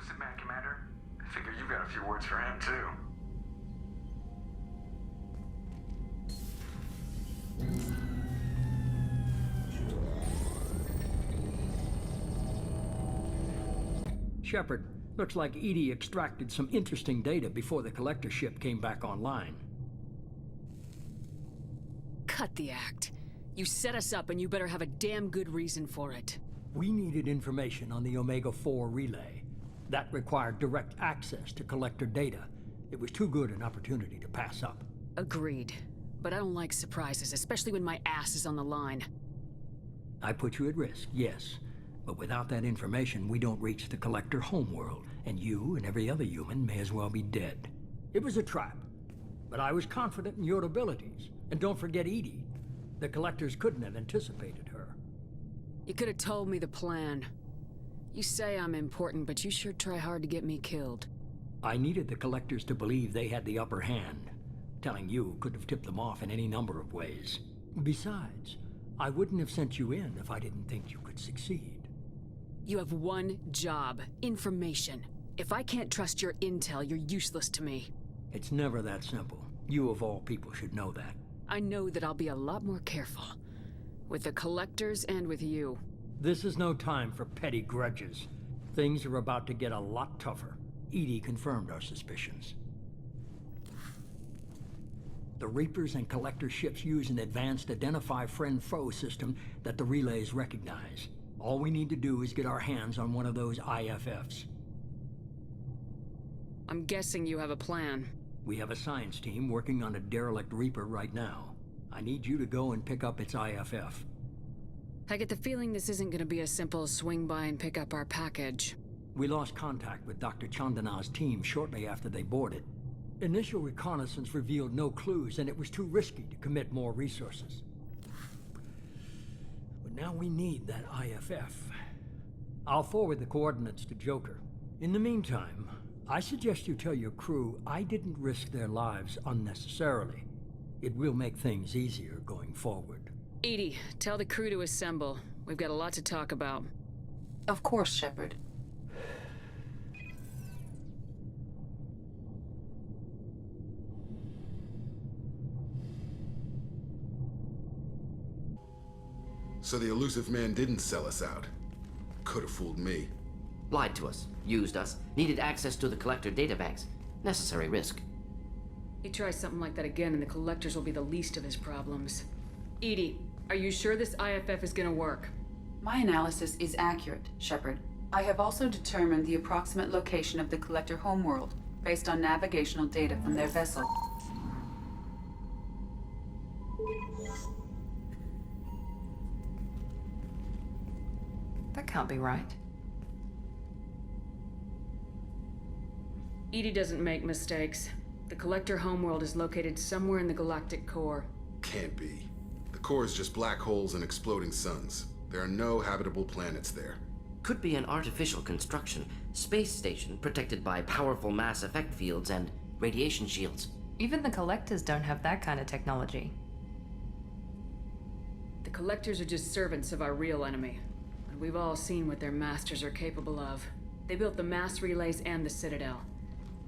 Elusive Man, Commander. I figure you've got a few words for him, too. Shepard, looks like EDI extracted some interesting data before the collector ship came back online. Cut the act. You set us up and you better have a damn good reason for it. We needed information on the Omega-4 relay. That required direct access to collector data. It was too good an opportunity to pass up. Agreed. But I don't like surprises, especially when my ass is on the line. I put you at risk, yes. But without that information, we don't reach the collector homeworld, and you and every other human may as well be dead. It was a trap, but I was confident in your abilities. And don't forget EDI. The collectors couldn't have anticipated her. You could have told me the plan. You say I'm important, but you sure try hard to get me killed. I needed the collectors to believe they had the upper hand. Telling you could have tipped them off in any number of ways. Besides, I wouldn't have sent you in if I didn't think you could succeed. You have one job: information. If I can't trust your intel, you're useless to me. It's never that simple. You of all people should know that. I know that I'll be a lot more careful. With the collectors and with you. This is no time for petty grudges. Things are about to get a lot tougher. EDI confirmed our suspicions. The Reapers and Collector ships use an advanced Identify Friend-Foe system that the relays recognize. All we need to do is get our hands on one of those IFFs. I'm guessing you have a plan. We have a science team working on a derelict Reaper right now. I need you to go and pick up its IFF. I get the feeling this isn't gonna be a simple swing by and pick up our package. We lost contact with Dr. Chandana's team shortly after they boarded. Initial reconnaissance revealed no clues, and it was too risky to commit more resources. But now we need that IFF. I'll forward the coordinates to Joker. In the meantime, I suggest you tell your crew I didn't risk their lives unnecessarily. It will make things easier going forward. EDI, tell the crew to assemble. We've got a lot to talk about. Of course, Shepard. So the Elusive Man didn't sell us out. Could have fooled me. Lied to us, used us, needed access to the collector databanks. Necessary risk. He tries something like that again and the collectors will be the least of his problems. EDI, are you sure this IFF is gonna work? My analysis is accurate, Shepard. I have also determined the approximate location of the collector homeworld based on navigational data from their vessel. That can't be right. EDI doesn't make mistakes. The collector homeworld is located somewhere in the galactic core. Can't be. The core is just black holes and exploding suns. There are no habitable planets there. Could be an artificial construction, space station protected by powerful mass effect fields and radiation shields. Even the collectors don't have that kind of technology. The collectors are just servants of our real enemy. And we've all seen what their masters are capable of. They built the mass relays and the Citadel.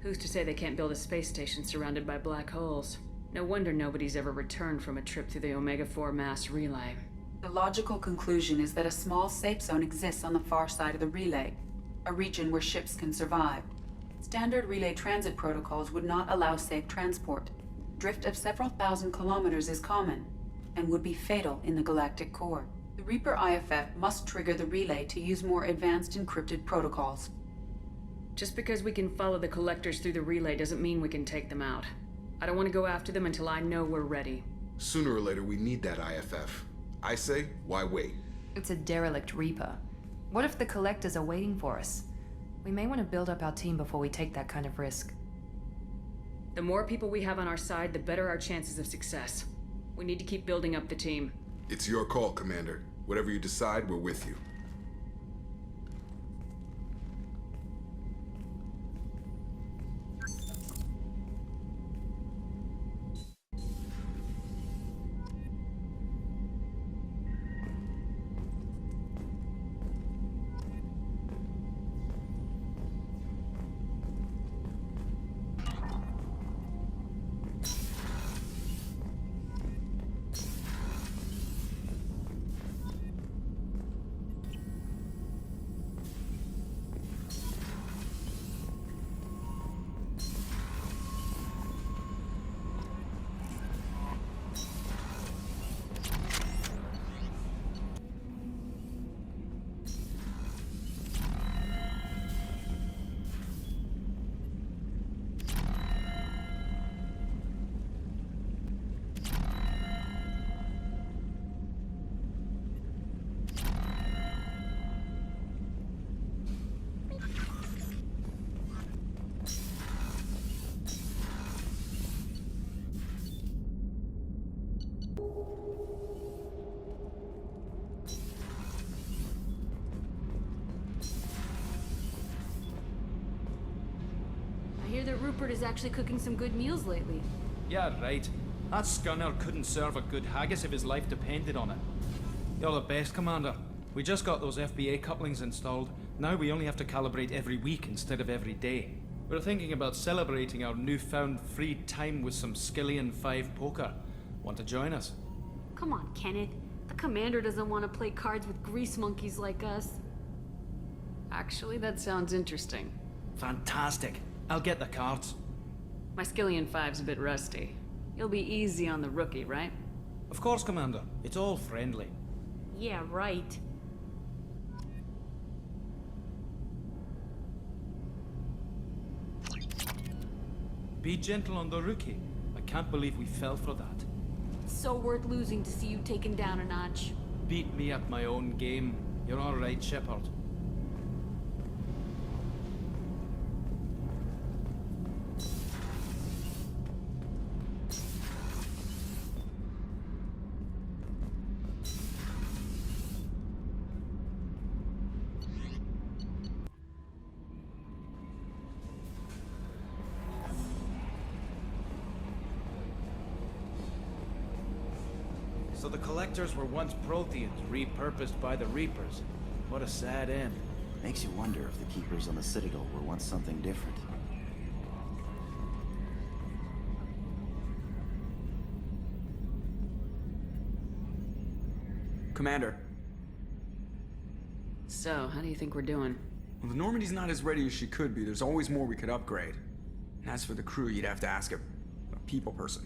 Who's to say they can't build a space station surrounded by black holes? No wonder nobody's ever returned from a trip through the Omega-4 mass relay. The logical conclusion is that a small safe zone exists on the far side of the relay, a region where ships can survive. Standard relay transit protocols would not allow safe transport. Drift of several thousand kilometers is common, and would be fatal in the galactic core. The Reaper IFF must trigger the relay to use more advanced encrypted protocols. Just because we can follow the collectors through the relay doesn't mean we can take them out. I don't want to go after them until I know we're ready. Sooner or later, we need that IFF. I say, why wait? It's a derelict Reaper. What if the collectors are waiting for us? We may want to build up our team before we take that kind of risk. The more people we have on our side, the better our chances of success. We need to keep building up the team. It's your call, Commander. Whatever you decide, we're with you. Shepard is actually cooking some good meals lately. Yeah, right. That scunner couldn't serve a good haggis if his life depended on it. You're the best, Commander. We just got those FBA couplings installed. Now we only have to calibrate every week instead of every day. We're thinking about celebrating our newfound free time with some Skillian 5 poker. Want to join us? Come on, Kenneth. The commander doesn't want to play cards with grease monkeys like us. Actually, that sounds interesting. Fantastic. I'll get the cards. My Skillian 5's a bit rusty. You'll be easy on the rookie, right? Of course, Commander. It's all friendly. Yeah, right. Be gentle on the rookie. I can't believe we fell for that. It's so worth losing to see you taken down a notch. Beat me at my own game. You're all right, Shepard. So the Collectors were once Protheans, repurposed by the Reapers. What a sad end. Makes you wonder if the Keepers on the Citadel were once something different. Commander. So, how do you think we're doing? Well, the Normandy's not as ready as she could be. There's always more we could upgrade. And as for the crew, you'd have to ask a people person.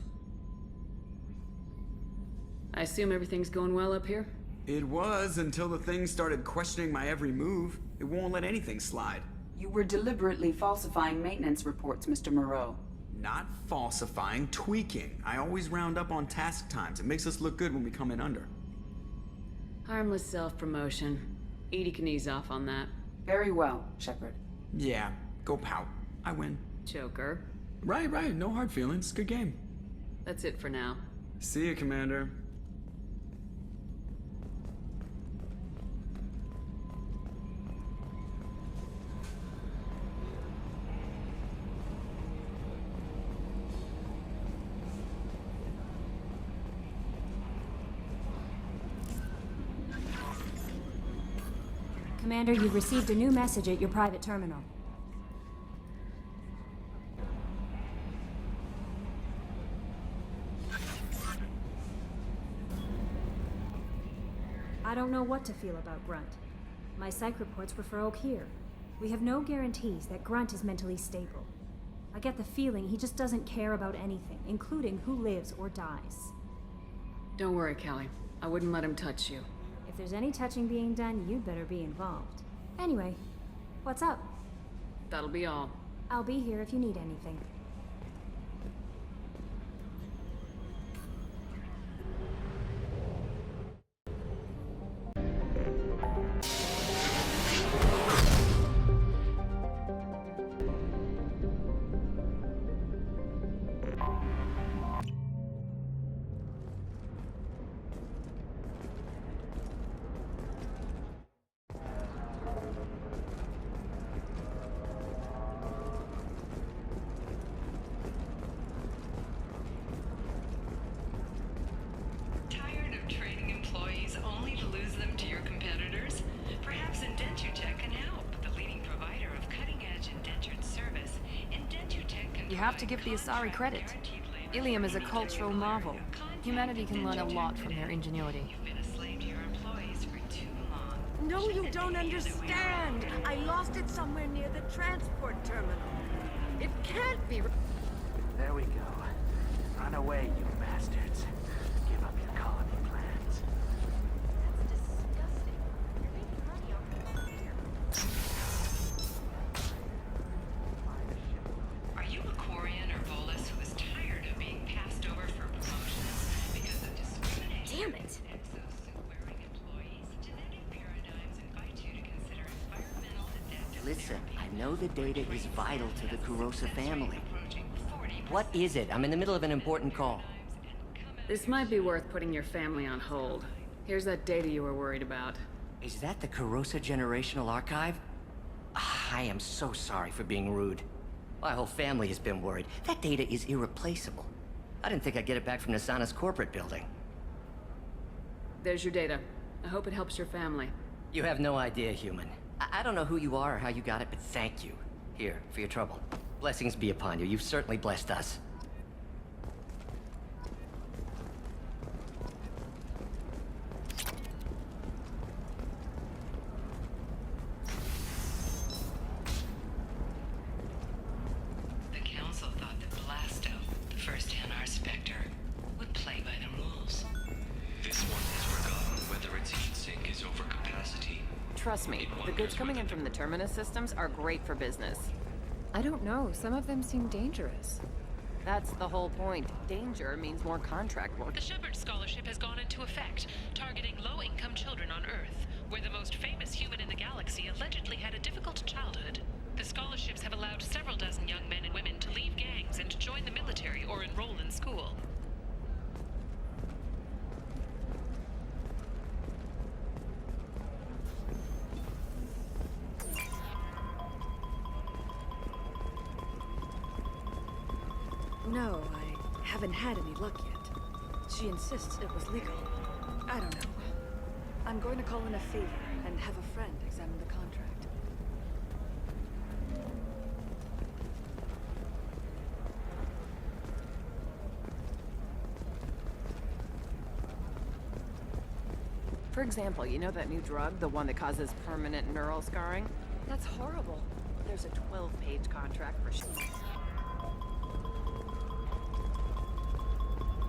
I assume everything's going well up here? It was until the thing started questioning my every move. It won't let anything slide. You were deliberately falsifying maintenance reports, Mr. Moreau. Not falsifying, tweaking. I always round up on task times. It makes us look good when we come in under. Harmless self-promotion. Edie can ease off on that. Very well, Shepard. Yeah, go pout. I win. Joker. Right, no hard feelings. Good game. That's it for now. See you, Commander. Commander, you've received a new message at your private terminal. I don't know what to feel about Grunt. My psych reports refer Oak here. We have no guarantees that Grunt is mentally stable. I get the feeling he just doesn't care about anything, including who lives or dies. Don't worry, Callie. I wouldn't let him touch you. If there's any touching being done, you'd better be involved. Anyway, what's up? That'll be all. I'll be here if you need anything. You have to give the Asari credit. Ilium is a cultural marvel. Humanity can learn a lot from their ingenuity. No, you don't understand! I lost it somewhere near the transport terminal. It can't be... There we go. Run away, you bastards. Give up your colony plans. That's disgusting. You're making money off of Are you a Quarian or Volus who is tired of being passed over for promotions because of discrimination? Damn it! Listen, I know the data is vital to the Kurosa family. What is it? I'm in the middle of an important call. This might be worth putting your family on hold. Here's that data you were worried about. Is that the Kurosa Generational Archive? I am so sorry for being rude. My whole family has been worried. That data is irreplaceable. I didn't think I'd get it back from Nasana's corporate building. There's your data. I hope it helps your family. You have no idea, human. I don't know who you are or how you got it, but thank you. Here, for your trouble. Blessings be upon you. You've certainly blessed us. The Council thought that Blasto, the first NR Spectre, would play by the rules. This one has forgotten whether its heat sink is over capacity. Trust me, the goods coming in from the Terminus systems are great for business. I don't know. Some of them seem dangerous. That's the whole point. Danger means more contract work. The Shepard Scholarship has gone into effect, targeting low-income children on Earth, where the most famous human in the galaxy allegedly had a difficult childhood. The scholarships have allowed several dozen young men and women to leave gangs and join the military or enroll in school. No, I haven't had any luck yet. She insists it was legal. I don't know. I'm going to call in a favor and have a friend examine the contract. For example, you know that new drug, the one that causes permanent neural scarring? That's horrible. There's a 12-page contract for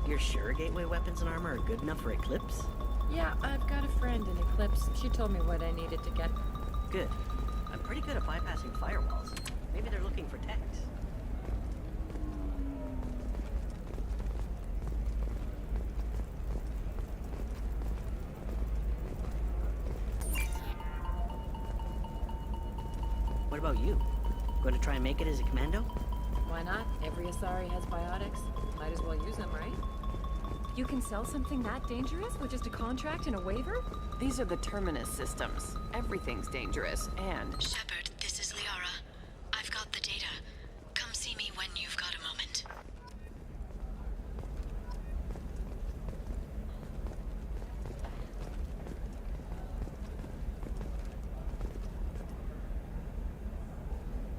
You're sure gateway weapons and armor are good enough for Eclipse? Yeah, I've got a friend in Eclipse. She told me what I needed to get. Good. I'm pretty good at bypassing firewalls. Maybe they're looking for techs. What about you? Going to try and make it as a commando? Why not? Every Asari has biotics. Might as well use them, right? You can sell something that dangerous with just a contract and a waiver? These are the Terminus systems. Everything's dangerous, and... Shepard, this is Liara. I've got the data. Come see me when you've got a moment.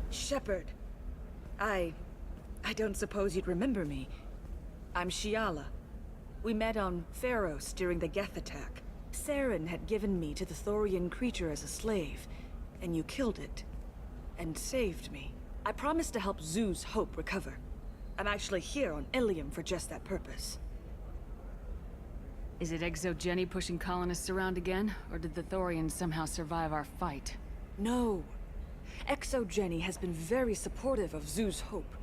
Shepard. I don't suppose you'd remember me. I'm Shiala. We met on Pharos during the Geth attack. Saren had given me to the Thorian creature as a slave, and you killed it. And saved me. I promised to help Zoo's Hope recover. I'm actually here on Ilium for just that purpose. Is it Exogeny pushing colonists around again, or did the Thorians somehow survive our fight? No. Exogeny has been very supportive of Zoo's Hope.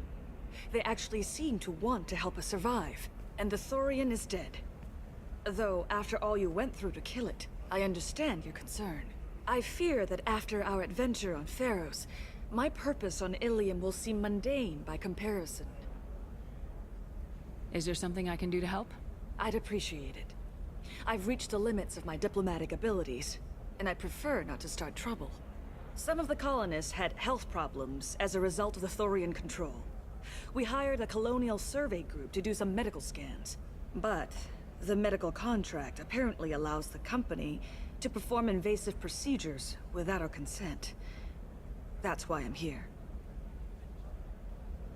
They actually seem to want to help us survive, and the Thorian is dead. Though, after all you went through to kill it, I understand your concern. I fear that after our adventure on Pharos, my purpose on Ilium will seem mundane by comparison. Is there something I can do to help? I'd appreciate it. I've reached the limits of my diplomatic abilities, and I prefer not to start trouble. Some of the colonists had health problems as a result of the Thorian control. We hired a colonial survey group to do some medical scans. But the medical contract apparently allows the company to perform invasive procedures without our consent. That's why I'm here.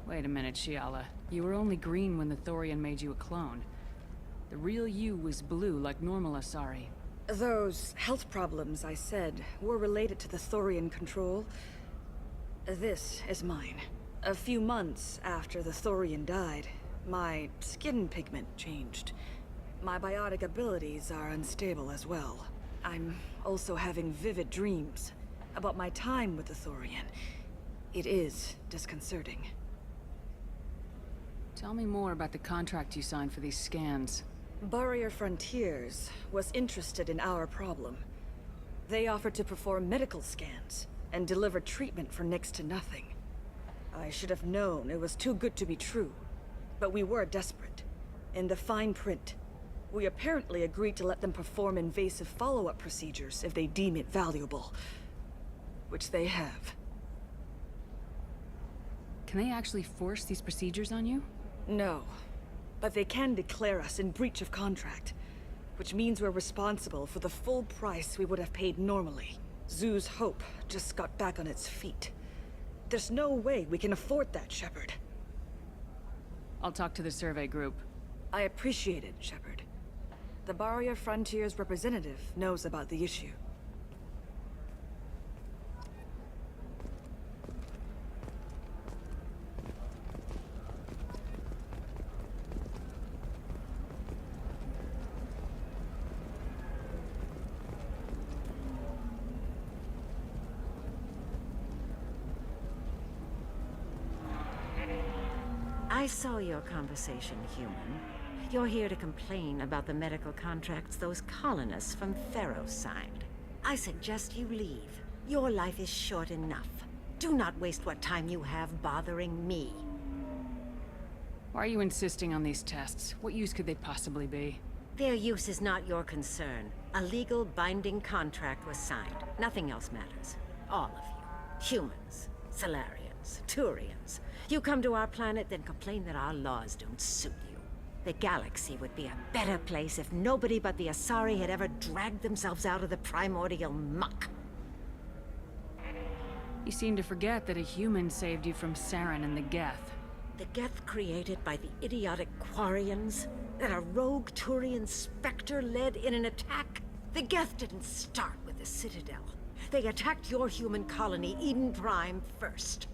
Wait a minute, Shiala. You were only green when the Thorian made you a clone. The real you was blue like normal Asari. Those health problems I said were related to the Thorian control. This is mine. A few months after the Thorian died, my skin pigment changed. My biotic abilities are unstable as well. I'm also having vivid dreams about my time with the Thorian. It is disconcerting. Tell me more about the contract you signed for these scans. Barrier Frontiers was interested in our problem. They offered to perform medical scans and deliver treatment for next to nothing. I should have known it was too good to be true, but we were desperate. In the fine print, we apparently agreed to let them perform invasive follow-up procedures if they deem it valuable. Which they have. Can they actually force these procedures on you? No. But they can declare us in breach of contract, which means we're responsible for the full price we would have paid normally. Zoo's Hope just got back on its feet. There's no way we can afford that, Shepard. I'll talk to the survey group. I appreciate it, Shepard. The Barrier Frontiers representative knows about the issue. I saw your conversation, human. You're here to complain about the medical contracts those colonists from Theros signed. I suggest you leave. Your life is short enough. Do not waste what time you have bothering me. Why are you insisting on these tests? What use could they possibly be? Their use is not your concern. A legal binding contract was signed. Nothing else matters. All of you. Humans, Solarians, Turians. You come to our planet, then complain that our laws don't suit you. The galaxy would be a better place if nobody but the Asari had ever dragged themselves out of the primordial muck. You seem to forget that a human saved you from Saren and the Geth. The Geth created by the idiotic Quarians? That a rogue Turian Spectre led in an attack? The Geth didn't start with the Citadel. They attacked your human colony, Eden Prime, first.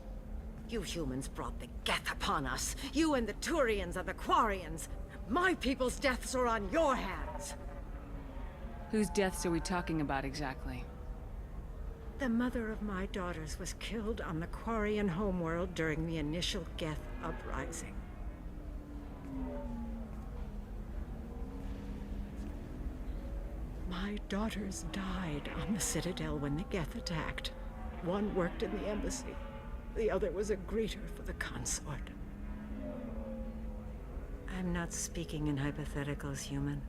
You humans brought the Geth upon us. You and the Turians and the Quarians. My people's deaths are on your hands. Whose deaths are we talking about exactly? The mother of my daughters was killed on the Quarian homeworld during the initial Geth uprising. My daughters died on the Citadel when the Geth attacked. One worked in the embassy. The other was a greeter for the consort. I'm not speaking in hypotheticals, human.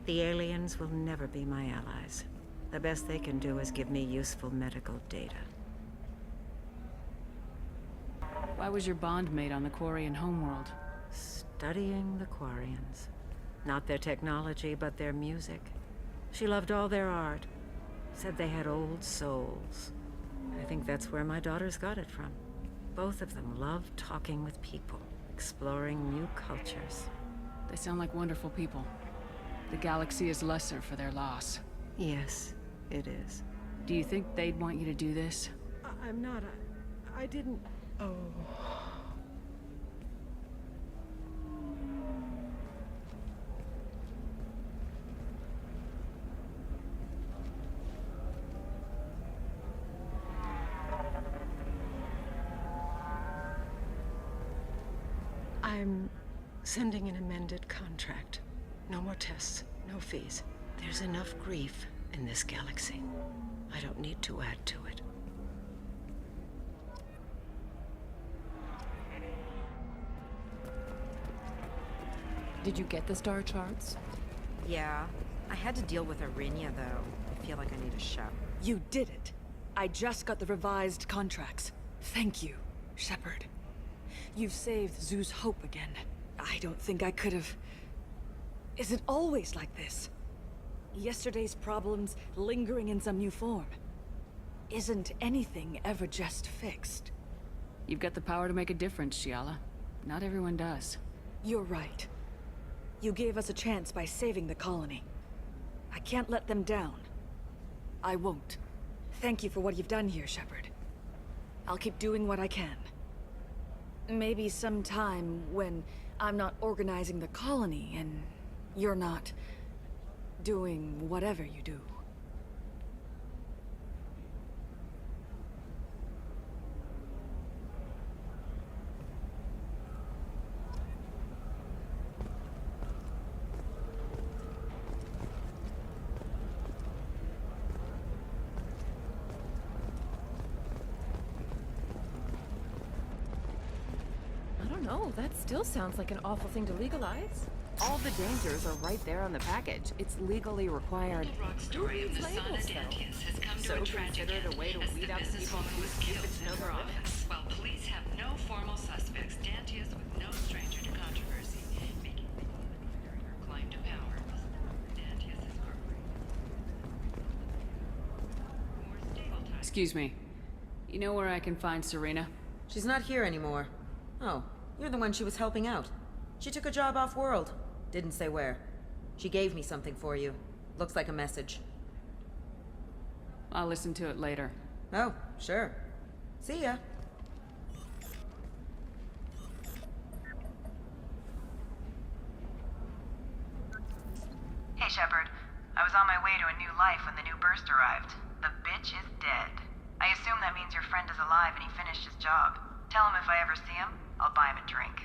The aliens will never be my allies. The best they can do is give me useful medical data. Why was your bond made on the Quarian homeworld? Studying the Quarians. Not their technology, but their music. She loved all their art. Said they had old souls. I think that's where my daughters got it from. Both of them loved talking with people, exploring new cultures. They sound like wonderful people. The galaxy is lesser for their loss. Yes, it is. Do you think they'd want you to do this? I'm not. I didn't. Oh. I'm sending an amended contract. No more tests, no fees. There's enough grief in this galaxy. I don't need to add to it. Did you get the star charts? Yeah. I had to deal with Arinia, though. I feel like I need a shower. You did it. I just got the revised contracts. Thank you, Shepard. You've saved Zoo's hope again. I don't think I could have... Is it always like this? Yesterday's problems lingering in some new form. Isn't anything ever just fixed? You've got the power to make a difference, Shiala. Not everyone does. You're right. You gave us a chance by saving the colony. I can't let them down. I won't. Thank you for what you've done here, Shepard. I'll keep doing what I can. Maybe sometime when I'm not organizing the colony and you're not doing whatever you do. No, that still sounds like an awful thing to legalize. All the dangers are right there on the package. It's legally required. The rock story of the Son Adantius has come to a tragic end a way to as weed the out businesswoman was killed in her office while Police have no formal suspects. Dantius was no stranger to controversy, making during her climb to power. Dantius is Excuse me. You know where I can find Serena? She's not here anymore. Oh, you're the one she was helping out. She took a job off-world. Didn't say where. She gave me something for you. Looks like a message. I'll listen to it later. Oh, sure. See ya. Hey, Shepard. I was on my way to a new life when the new burst arrived. The bitch is dead. I assume that means your friend is alive and he finished his job. Tell him if I ever see him, I'll buy him a drink.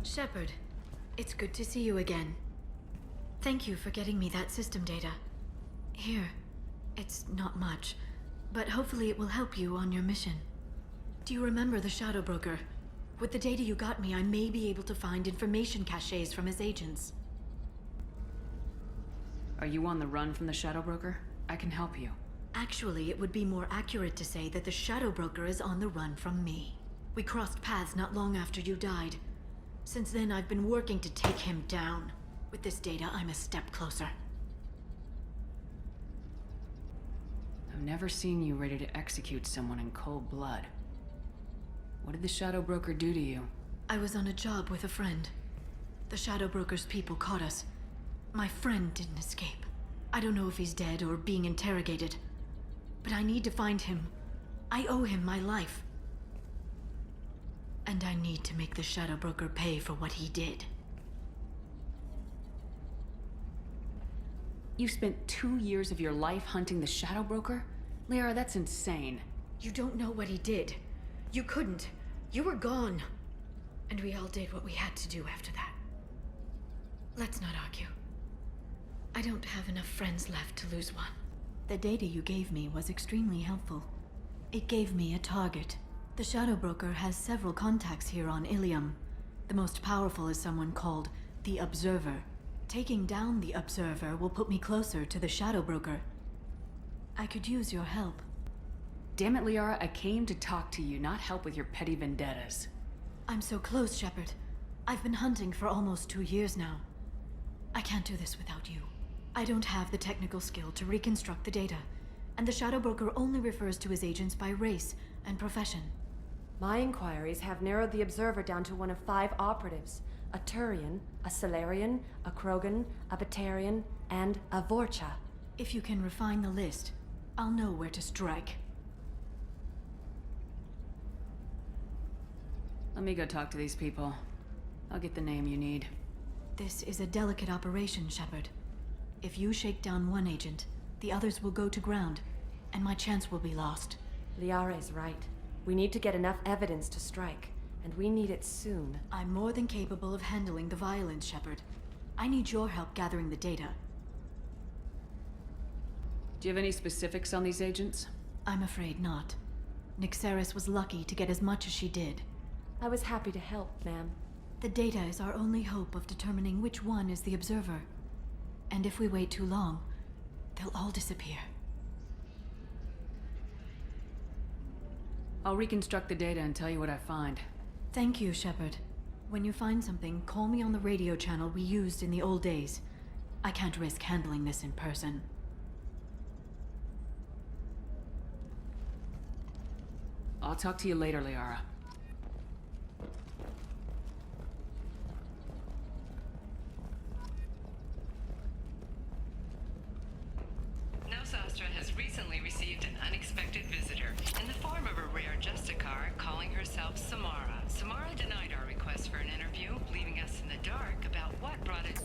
Shepard, it's good to see you again. Thank you for getting me that system data. Here, it's not much, but hopefully it will help you on your mission. Do you remember the Shadow Broker? With the data you got me, I may be able to find information caches from his agents. Are you on the run from the Shadow Broker? I can help you. Actually, it would be more accurate to say that the Shadow Broker is on the run from me. We crossed paths not long after you died. Since then, I've been working to take him down. With this data, I'm a step closer. I've never seen you ready to execute someone in cold blood. What did the Shadow Broker do to you? I was on a job with a friend. The Shadow Broker's people caught us. My friend didn't escape. I don't know if he's dead or being interrogated. But I need to find him. I owe him my life. And I need to make the Shadow Broker pay for what he did. You spent 2 years of your life hunting the Shadow Broker? Liara, that's insane. You don't know what he did. You couldn't. You were gone. And we all did what we had to do after that. Let's not argue. I don't have enough friends left to lose one. The data you gave me was extremely helpful. It gave me a target. The Shadow Broker has several contacts here on Ilium. The most powerful is someone called the Observer. Taking down the Observer will put me closer to the Shadow Broker. I could use your help. Damn it, Liara, I came to talk to you, not help with your petty vendettas. I'm so close, Shepard. I've been hunting for almost 2 years now. I can't do this without you. I don't have the technical skill to reconstruct the data, and the Shadow Broker only refers to his agents by race and profession. My inquiries have narrowed the Observer down to one of 5 operatives. A Turian, a Salarian, a Krogan, a Batarian, and a Vorcha. If you can refine the list, I'll know where to strike. Let me go talk to these people. I'll get the name you need. This is a delicate operation, Shepard. If you shake down one agent, the others will go to ground, and my chance will be lost. Liara is right. We need to get enough evidence to strike, and we need it soon. I'm more than capable of handling the violence, Shepard. I need your help gathering the data. Do you have any specifics on these agents? I'm afraid not. Nyxeris was lucky to get as much as she did. I was happy to help, ma'am. The data is our only hope of determining which one is the Observer. And if we wait too long, they'll all disappear. I'll reconstruct the data and tell you what I find. Thank you, Shepard. When you find something, call me on the radio channel we used in the old days. I can't risk handling this in person. I'll talk to you later, Liara. Nosastra has recently received an unexpected visitor in the form of a rare Justicar calling herself Samara. Samara denied our request for an interview, leaving us in the dark about what brought it.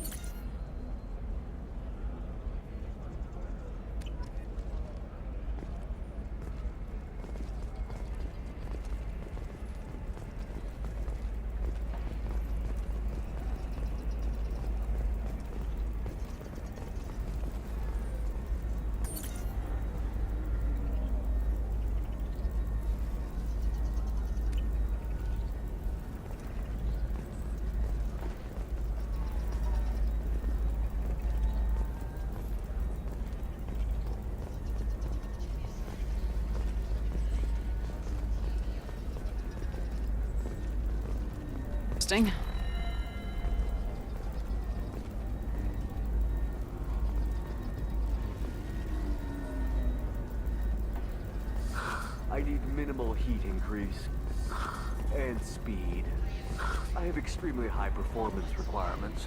Interesting. I need minimal heat increase. And speed. I have extremely high performance requirements.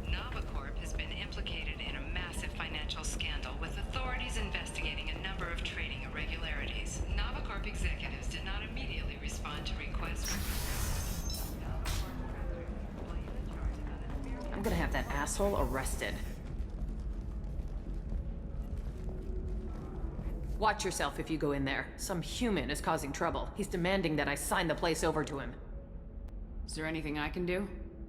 Novacorp has been implicated in a massive financial scandal, with authorities investigating a number of trading irregularities. Novacorp executives did not immediately respond to requests. I'm gonna have that asshole arrested. Watch yourself if you go in there. Some human is causing trouble. He's demanding that I sign the place over to him. Is there anything I can do?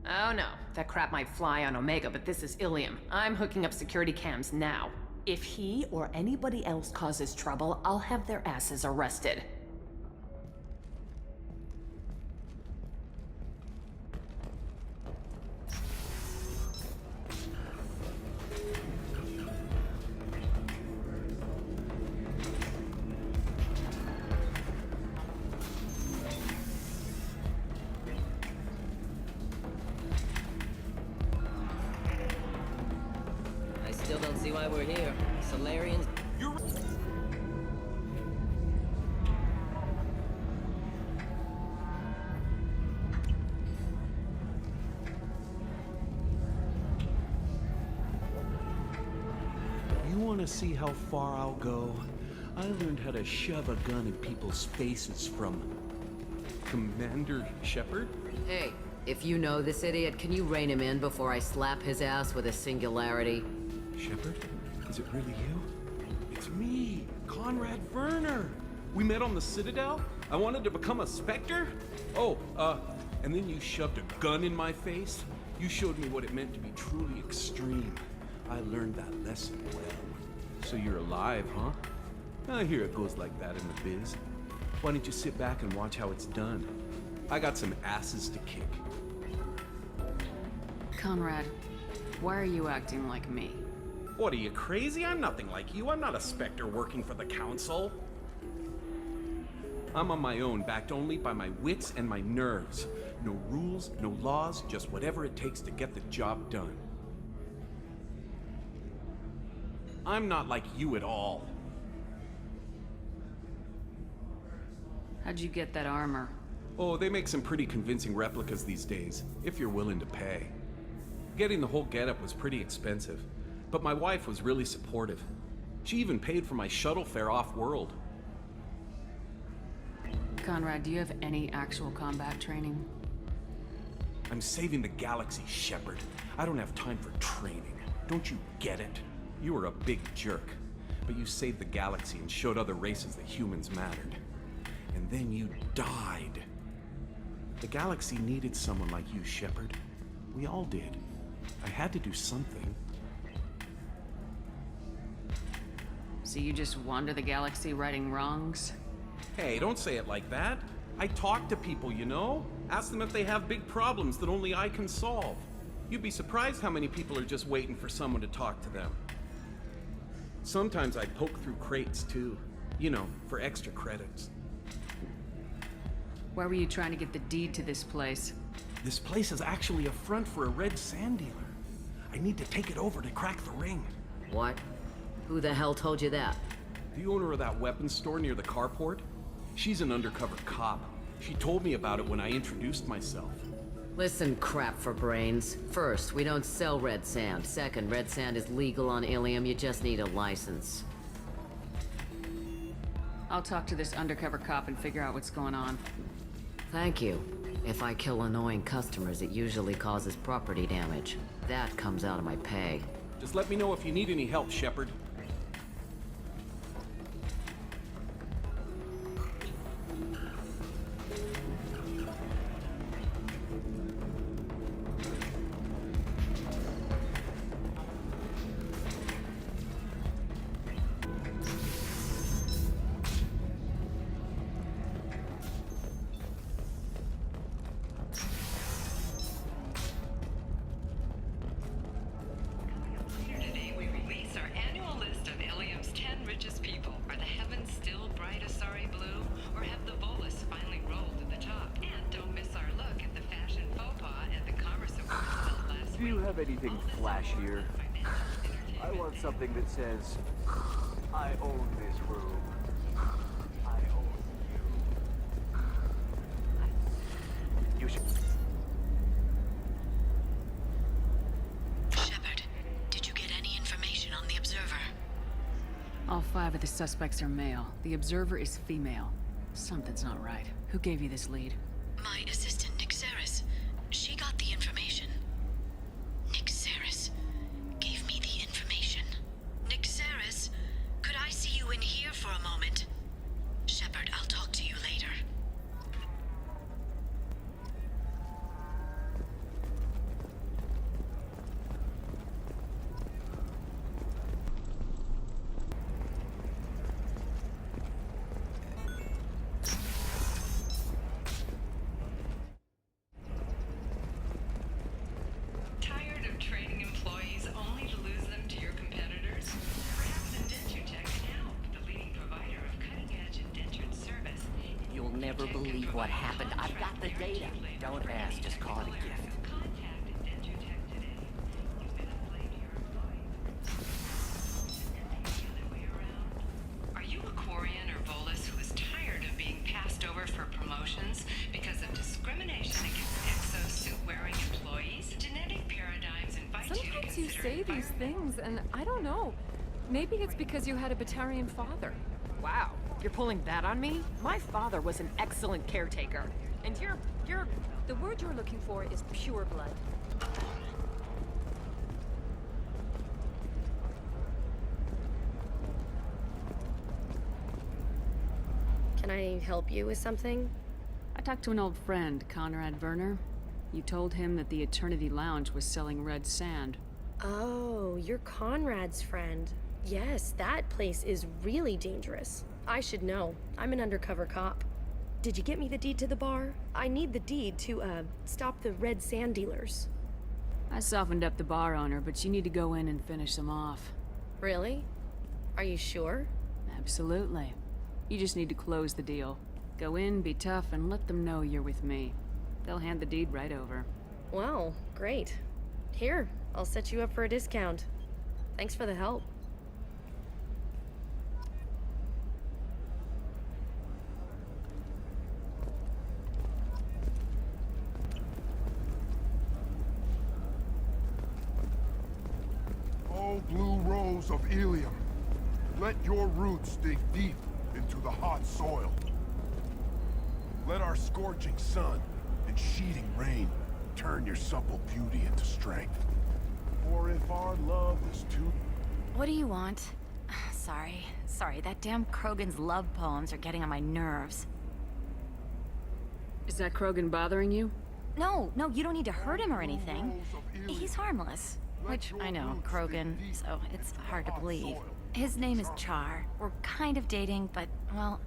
Oh no, that crap might fly on Omega, but this is Ilium. I'm hooking up security cams now. If he or anybody else causes trouble, I'll have their asses arrested. I still don't see why we're here. Solarians. You want to see how far I'll go? I learned how to shove a gun in people's faces from Commander Shepard. Hey, if you know this idiot, can you rein him in before I slap his ass with a singularity? Shepard? Is it really you? It's me, Conrad Werner. We met on the Citadel. I wanted to become a Spectre. Oh, and then you shoved a gun in my face. You showed me what it meant to be truly extreme. I learned that lesson well. So you're alive, huh? I hear it goes like that in the biz. Why don't you sit back and watch how it's done? I got some asses to kick. Conrad, why are you acting like me? What, are you crazy? I'm nothing like you. I'm not a Spectre working for the Council. I'm on my own, backed only by my wits and my nerves. No rules, no laws, just whatever it takes to get the job done. I'm not like you at all. How'd you get that armor? Oh, they make some pretty convincing replicas these days, if you're willing to pay. Getting the whole getup was pretty expensive, but my wife was really supportive. She even paid for my shuttle fare off-world. Conrad, do you have any actual combat training? I'm saving the galaxy, Shepard. I don't have time for training. Don't you get it? You were a big jerk, but you saved the galaxy and showed other races that humans mattered. And then you died. The galaxy needed someone like you, Shepard. We all did. I had to do something. So you just wander the galaxy righting wrongs? Hey, don't say it like that. I talk to people, you know? Ask them if they have big problems that only I can solve. You'd be surprised how many people are just waiting for someone to talk to them. Sometimes I poke through crates too. You know, for extra credits. Why were you trying to get the deed to this place? This place is actually a front for a red sand dealer. I need to take it over to crack the ring. What? Who the hell told you that? The owner of that weapons store near the carport? She's an undercover cop. She told me about it when I introduced myself. Listen, crap for brains. First, we don't sell red sand. Second, red sand is legal on Ilium. You just need a license. I'll talk to this undercover cop and figure out what's going on. Thank you. If I kill annoying customers, it usually causes property damage. That comes out of my pay. Just let me know if you need any help, Shepard. Do you have anything flashier? I want something that says, I own this room. I own you. You should... Shepard, did you get any information on the Observer? All 5 of the suspects are male. The Observer is female. Something's not right. Who gave you this lead? My assistant, Nyxeris. She got the information. Nyxeris gave me the information. Nyxeris, could I see you in here for a moment? Shepard, I'll talk to you later. Never believe what happened. I've got the data. Don't ask, just call it a gift. Are you a Quarian or Volus who is tired of being passed over for promotions because of discrimination against exosuit-wearing employees? Genetic paradigms invite you to consider... Sometimes you say these things, and I don't know. Maybe it's because you had a Batarian father. Wow. You're pulling that on me? My father was an excellent caretaker. And you're... The word you're looking for is pure blood. Can I help you with something? I talked to an old friend, Conrad Werner. You told him that the Eternity Lounge was selling red sand. Oh, you're Conrad's friend. Yes, that place is really dangerous. I should know. I'm an undercover cop. Did you get me the deed to the bar? I need the deed to, stop the red sand dealers. I softened up the bar owner, but you need to go in and finish them off. Really? Are you sure? Absolutely. You just need to close the deal. Go in, be tough, and let them know you're with me. They'll hand the deed right over. Wow, great. Here, I'll set you up for a discount. Thanks for the help. Blue rose of Ilium, let your roots dig deep into the hot soil. Let our scorching sun and sheeting rain turn your supple beauty into strength. For if our love is too... What do you want? Sorry, that damn Krogan's love poems are getting on my nerves. Is that Krogan bothering you? No, you don't need to hurt him or anything. He's harmless. Which, I know, Krogan, so it's hard to believe. His name is Char. We're kind of dating, but, well,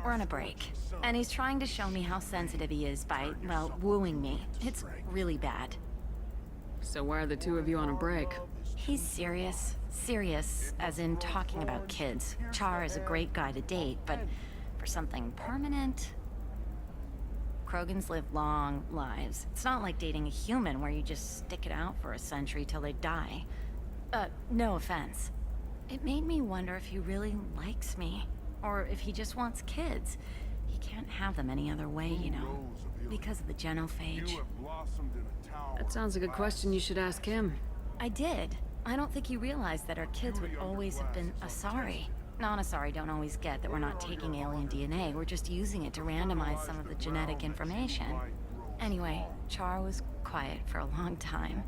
We're on a break. And he's trying to show me how sensitive he is by, well, wooing me. It's really bad. So why are the two of you on a break? He's serious. Serious, as in talking about kids. Char is a great guy to date, but for something permanent... Krogans live long lives. It's not like dating a human where you just stick it out for a century till they die. No offense. It made me wonder if he really likes me. Or if he just wants kids. He can't have them any other way, you know. Because of the genophage. That sounds like a question you should ask him. I did. I don't think he realized that our kids would always have been Asari. Non-Asari don't always get that we're not taking alien DNA, we're just using it to randomize some of the genetic information. Anyway, Char was quiet for a long time.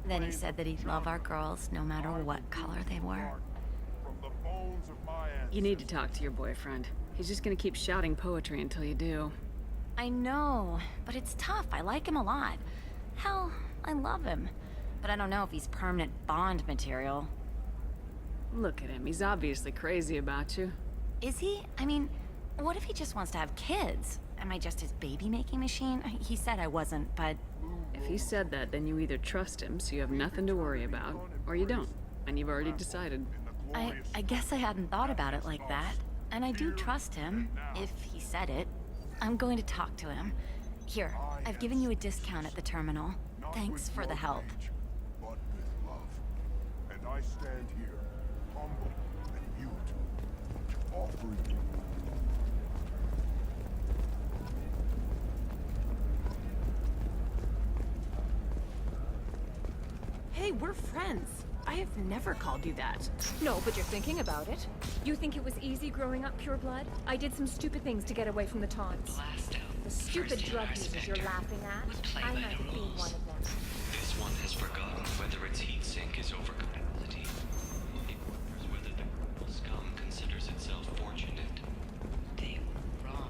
Then he said that he'd love our girls no matter what color they were. You need to talk to your boyfriend. He's just gonna keep shouting poetry until you do. I know, but it's tough. I like him a lot. Hell, I love him. But I don't know if he's permanent Bond material. Look at him. He's obviously crazy about you. Is he? I mean, what if he just wants to have kids? Am I just his baby-making machine? He said I wasn't, but... If he said that, then you either trust him, so you have nothing to worry about, or you don't, and you've already decided. I guess I hadn't thought about it like that. And I do trust him, if he said it. I'm going to talk to him. Here, I've given you a discount at the terminal. Thanks for the help. But with love. And I stand here, humble and mute, to offer you. Hey, we're friends. I have never called you that. No, but you're thinking about it. You think it was easy growing up pure blood? I did some stupid things to get away from the taunts. The stupid drug users you're laughing at. I might have been one of them. This one has forgotten whether its heat sink is over capacity. It wonders whether the criminal scum considers itself fortunate. They were wrong.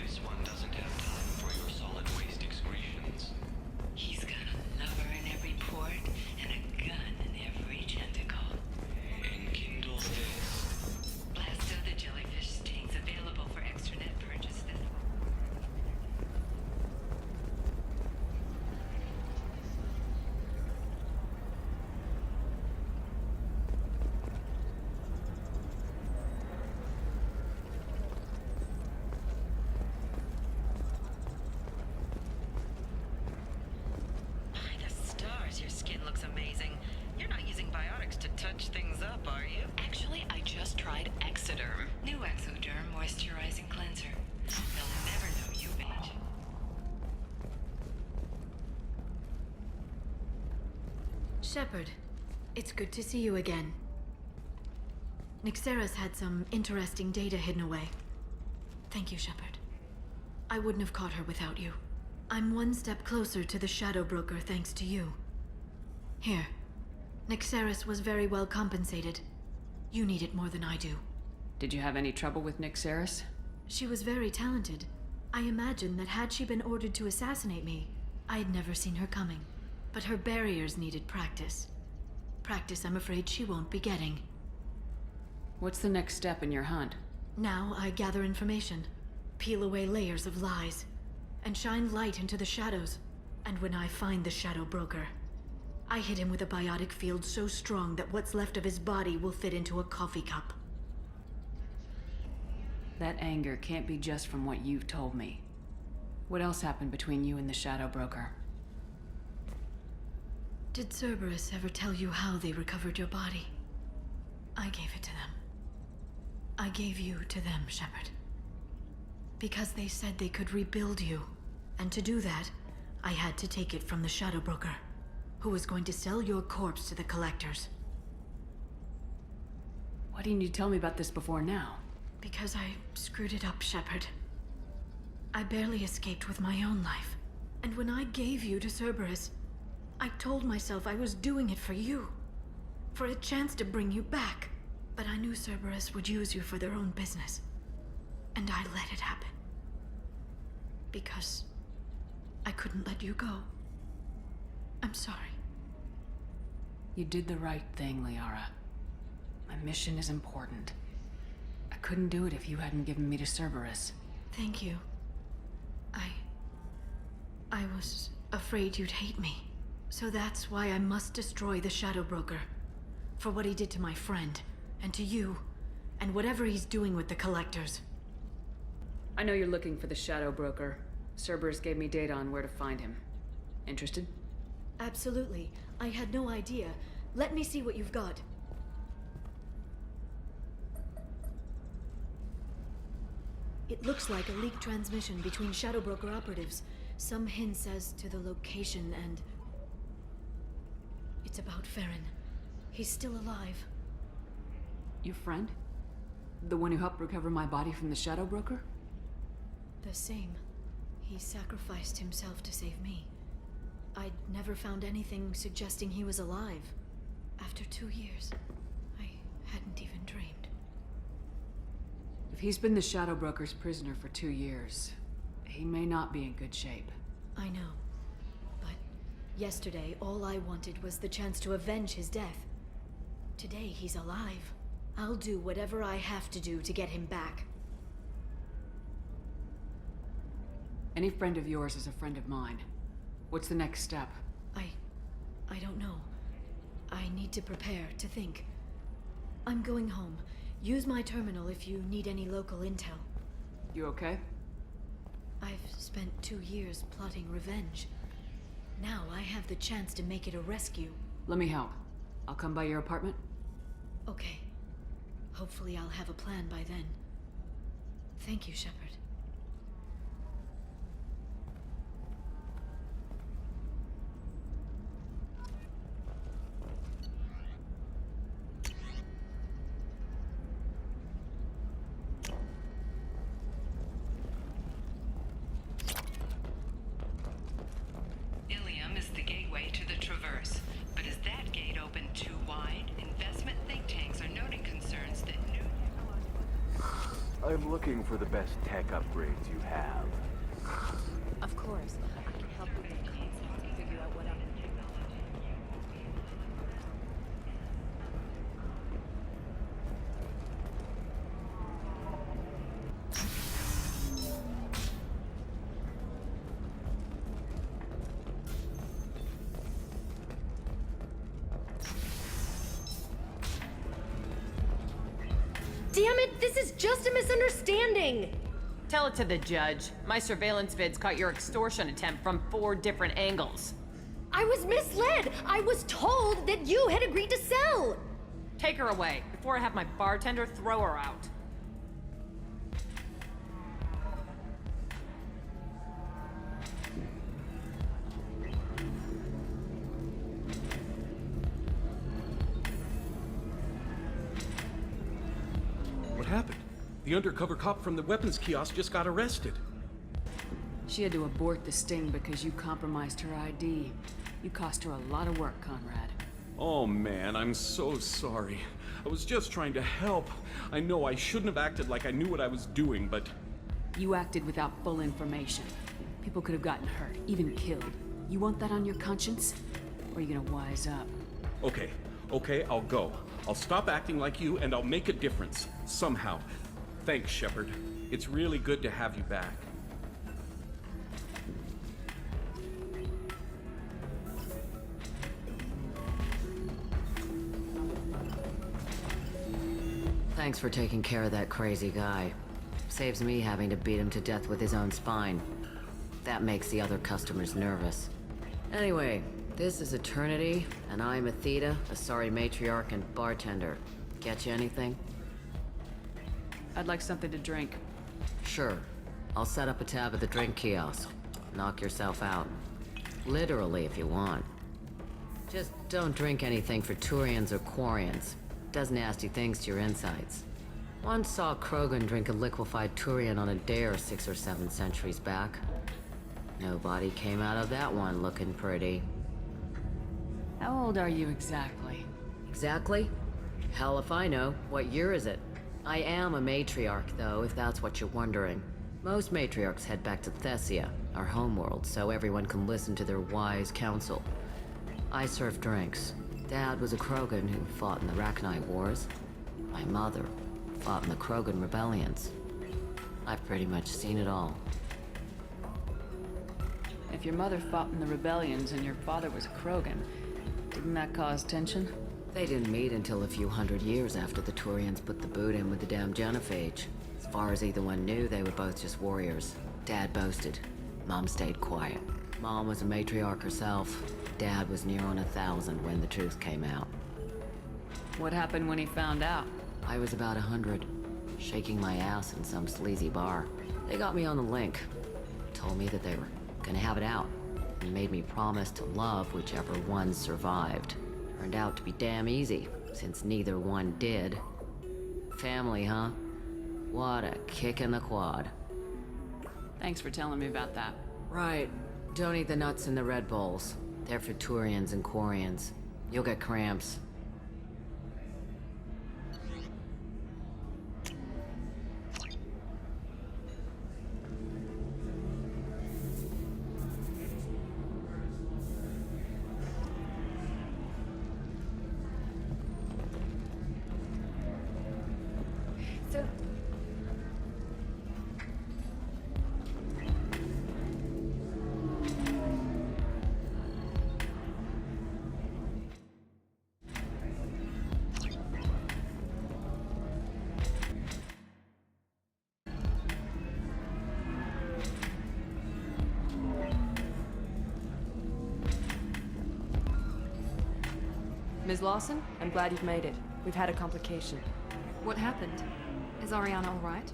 This one doesn't have time for your solid waste excretions. He's got a lover in every port and a gun in every tentacle. Enkindle this. Blasto the jellyfish stains available for extranet purchase this. By the stars, your skin looks amazing. You're not using biotics to touch things up, are you? Actually, I just tried Exoderm. New Exoderm moisturizing cleanser. They'll never know you age. Shepard, it's good to see you again. Nyxeris had some interesting data hidden away. Thank you, Shepard. I wouldn't have caught her without you. I'm one step closer to the Shadow Broker thanks to you. Here. Nyxeris was very well compensated. You need it more than I do. Did you have any trouble with Nyxeris? She was very talented. I imagine that had she been ordered to assassinate me, I had never seen her coming. But her barriers needed practice. Practice I'm afraid she won't be getting. What's the next step in your hunt? Now I gather information, peel away layers of lies, and shine light into the shadows. And when I find the Shadow Broker, I hit him with a biotic field so strong that what's left of his body will fit into a coffee cup. That anger can't be just from what you've told me. What else happened between you and the Shadow Broker? Did Cerberus ever tell you how they recovered your body? I gave it to them. I gave you to them, Shepard. Because they said they could rebuild you. And to do that, I had to take it from the Shadow Broker, who was going to sell your corpse to the collectors. Why didn't you tell me about this before now? Because I screwed it up, Shepard. I barely escaped with my own life. And when I gave you to Cerberus, I told myself I was doing it for you. For a chance to bring you back. But I knew Cerberus would use you for their own business. And I let it happen. Because I couldn't let you go. I'm sorry. You did the right thing, Liara. My mission is important. I couldn't do it if you hadn't given me to Cerberus. Thank you. I was afraid you'd hate me. So that's why I must destroy the Shadow Broker. For what he did to my friend, and to you, and whatever he's doing with the Collectors. I know you're looking for the Shadow Broker. Cerberus gave me data on where to find him. Interested? Absolutely. I had no idea. Let me see what you've got. It looks like a leaked transmission between Shadow Broker operatives. Some hints as to the location and... It's about Farron. He's still alive. Your friend? The one who helped recover my body from the Shadow Broker? The same. He sacrificed himself to save me. I'd never found anything suggesting he was alive. After 2 years, I hadn't even dreamed. If he's been the Shadow Broker's prisoner for 2 years, he may not be in good shape. I know. But yesterday, all I wanted was the chance to avenge his death. Today, he's alive. I'll do whatever I have to do to get him back. Any friend of yours is a friend of mine. What's the next step? I don't know. I need to prepare, to think. I'm going home. Use my terminal if you need any local intel. You okay? I've spent 2 years plotting revenge. Now I have the chance to make it a rescue. Let me help. I'll come by your apartment. Okay. Hopefully I'll have a plan by then. Thank you, Shepard. Ilium is the gateway to the Traverse, but is that gate open too wide? Investment think tanks are noting concerns that new... I'm looking for the best tech upgrades you have. Of course. I can help with the concepts and figure out what I'm... Damn it, this is just a misunderstanding! Tell it to the judge. My surveillance vids caught your extortion attempt from 4 different angles. I was misled! I was told that you had agreed to sell! Take her away, before I have my bartender throw her out. What happened? The undercover cop from the weapons kiosk just got arrested. She had to abort the sting because you compromised her ID. You cost her a lot of work, Conrad. Oh man, I'm so sorry. I was just trying to help. I know I shouldn't have acted like I knew what I was doing, but... You acted without full information. People could have gotten hurt, even killed. You want that on your conscience? Or are you gonna wise up? Okay, I'll go. I'll stop acting like you, and I'll make a difference. Somehow. Thanks, Shepard. It's really good to have you back. Thanks for taking care of that crazy guy. Saves me having to beat him to death with his own spine. That makes the other customers nervous. Anyway, this is Eternity, and I'm Athena, a sorry matriarch and bartender. Get you anything? I'd like something to drink. Sure. I'll set up a tab at the drink kiosk. Knock yourself out. Literally, if you want. Just don't drink anything for Turians or Quarians. Does nasty things to your insides. Once saw Krogan drink a liquefied Turian on a dare 6 or 7 centuries back. Nobody came out of that one looking pretty. How old are you exactly? Exactly? Hell if I know. What year is it? I am a matriarch, though, if that's what you're wondering. Most matriarchs head back to Thessia, our homeworld, so everyone can listen to their wise counsel. I serve drinks. Dad was a Krogan who fought in the Rachni Wars. My mother, fought in the Krogan rebellions. I've pretty much seen it all. If your mother fought in the rebellions and your father was a Krogan, didn't that cause tension? They didn't meet until a few hundred years after the Turians put the boot in with the damn Genophage. As far as either one knew, they were both just warriors. Dad boasted. Mom stayed quiet. Mom was a matriarch herself. Dad was near on 1,000 when the truth came out. What happened when he found out? I was about 100, shaking my ass in some sleazy bar. They got me on the link. Told me that they were gonna have it out, and made me promise to love whichever one survived. Turned out to be damn easy, since neither one did. Family, huh? What a kick in the quad. Thanks for telling me about that. Right. Don't eat the nuts in the Red Bulls. They're for Turians and Quarians. You'll get cramps. Ms. Lawson, I'm glad you've made it. We've had a complication. What happened? Is Ariana all right?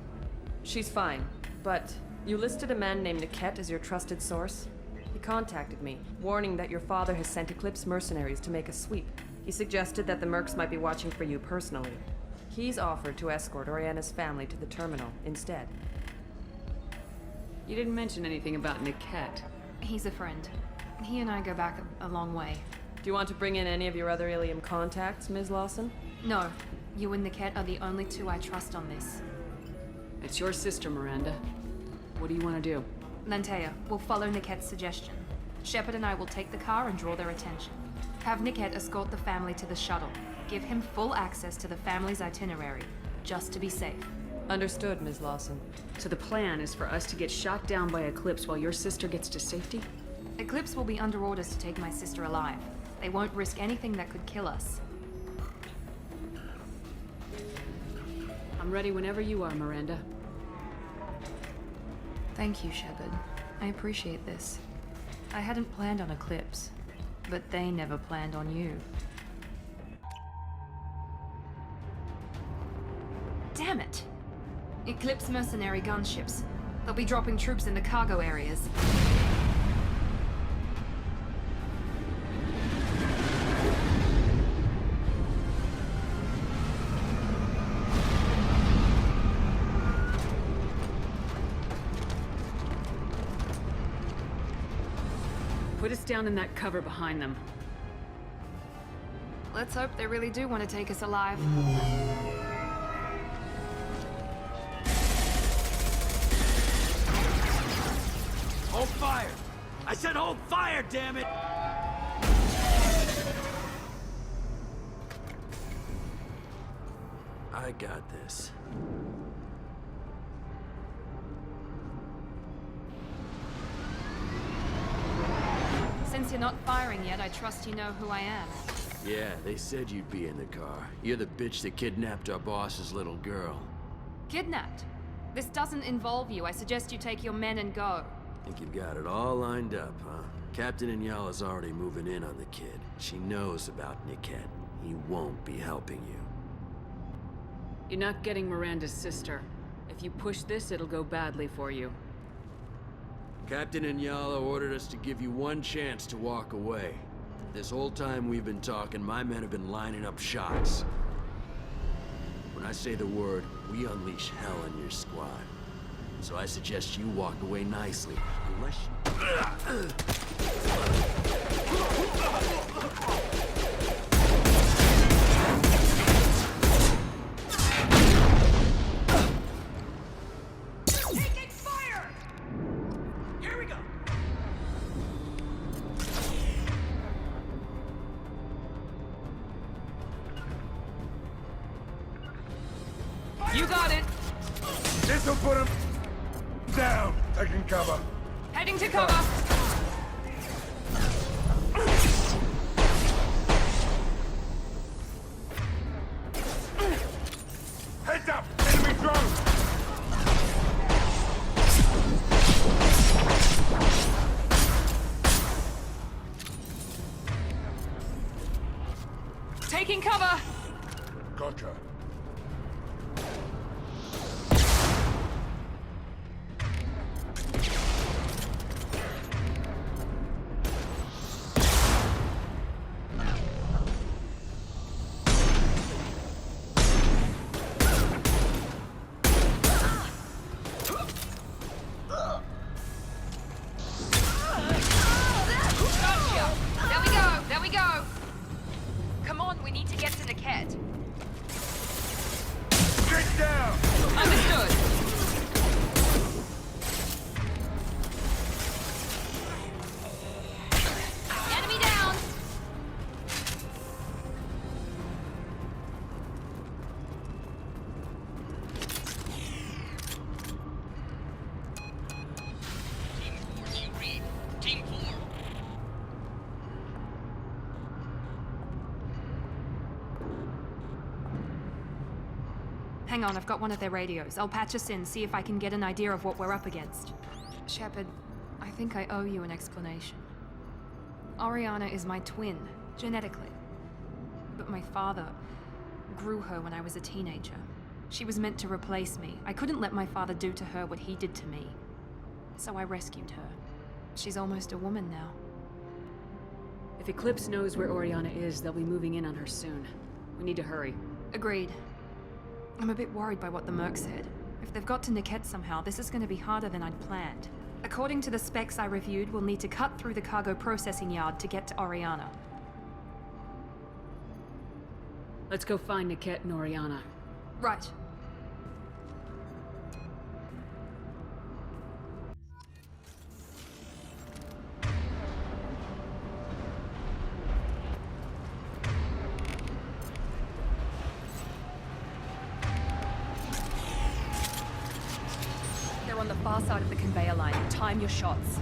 She's fine, but you listed a man named Niket as your trusted source. He contacted me, warning that your father has sent Eclipse mercenaries to make a sweep. He suggested that the Mercs might be watching for you personally. He's offered to escort Oriana's family to the terminal instead. You didn't mention anything about Niket. He's a friend. He and I go back a long way. Do you want to bring in any of your other Ilium contacts, Ms. Lawson? No. You and Niket are the only two I trust on this. It's your sister, Miranda. What do you want to do? Lantea, we'll follow Niket's suggestion. Shepard and I will take the car and draw their attention. Have Niket escort the family to the shuttle. Give him full access to the family's itinerary, just to be safe. Understood, Ms. Lawson. So the plan is for us to get shot down by Eclipse while your sister gets to safety? Eclipse will be under orders to take my sister alive. They won't risk anything that could kill us. I'm ready whenever you are, Miranda. Thank you, Shepard. I appreciate this. I hadn't planned on Eclipse, but they never planned on you. Damn it! Eclipse mercenary gunships. They'll be dropping troops in the cargo areas. Put us down in that cover behind them. Let's hope they really do want to take us alive. Hold fire! I said hold fire, damn it! I got this. Since you're not firing yet, I trust you know who I am. Yeah, they said you'd be in the car. You're the bitch that kidnapped our boss's little girl. Kidnapped? This doesn't involve you. I suggest you take your men and go. Think you've got it all lined up, huh? Captain Inyala's already moving in on the kid. She knows about Niket. He won't be helping you. You're not getting Miranda's sister. If you push this, it'll go badly for you. Captain Inyala ordered us to give you one chance to walk away. This whole time we've been talking, my men have been lining up shots. When I say the word, we unleash hell on your squad. So I suggest you walk away nicely, unless you... Taking fire! Here we go! You got it. This'll put him down. I can cover. Heading to cover. Heads up! Enemy drone! Taking cover. Gotcha. There we go. Come on, we need to get to Niket. Get down! Understood. Enemy down. Team 4. Hang on, I've got one of their radios. I'll patch us in, see if I can get an idea of what we're up against. Shepard, I think I owe you an explanation. Oriana is my twin, genetically. But my father grew her when I was a teenager. She was meant to replace me. I couldn't let my father do to her what he did to me. So I rescued her. She's almost a woman now. If Eclipse knows where Oriana is, they'll be moving in on her soon. We need to hurry. Agreed. I'm a bit worried by what the Merc said. If they've got to Niket somehow, this is going to be harder than I'd planned. According to the specs I reviewed, we'll need to cut through the cargo processing yard to get to Oriana. Let's go find Niket and Oriana. Right. They're on the far side of the conveyor line. Time your shots.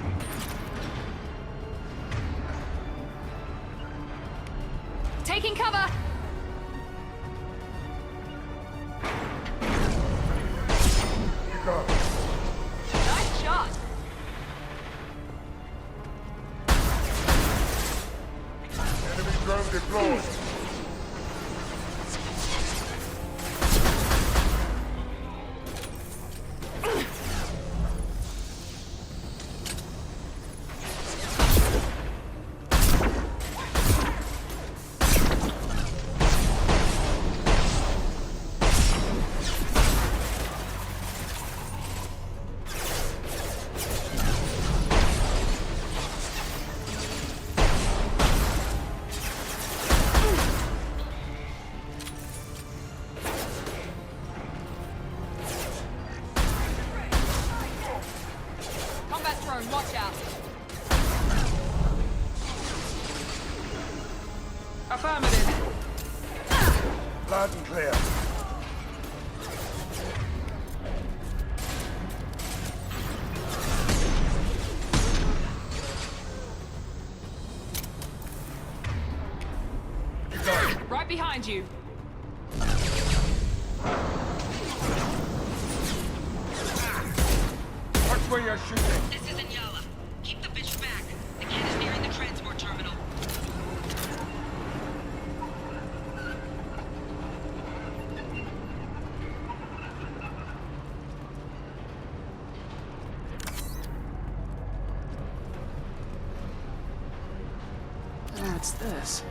Taking cover! Nice shot! Enemy drone deployed. Combat drone, watch out. Affirmative. Loud and clear. Right behind you. Watch where you're shooting. This is Inyala. Keep the bitch back. The kid is nearing the transport terminal. What's this?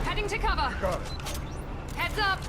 Heading to cover. Got it. Heads up.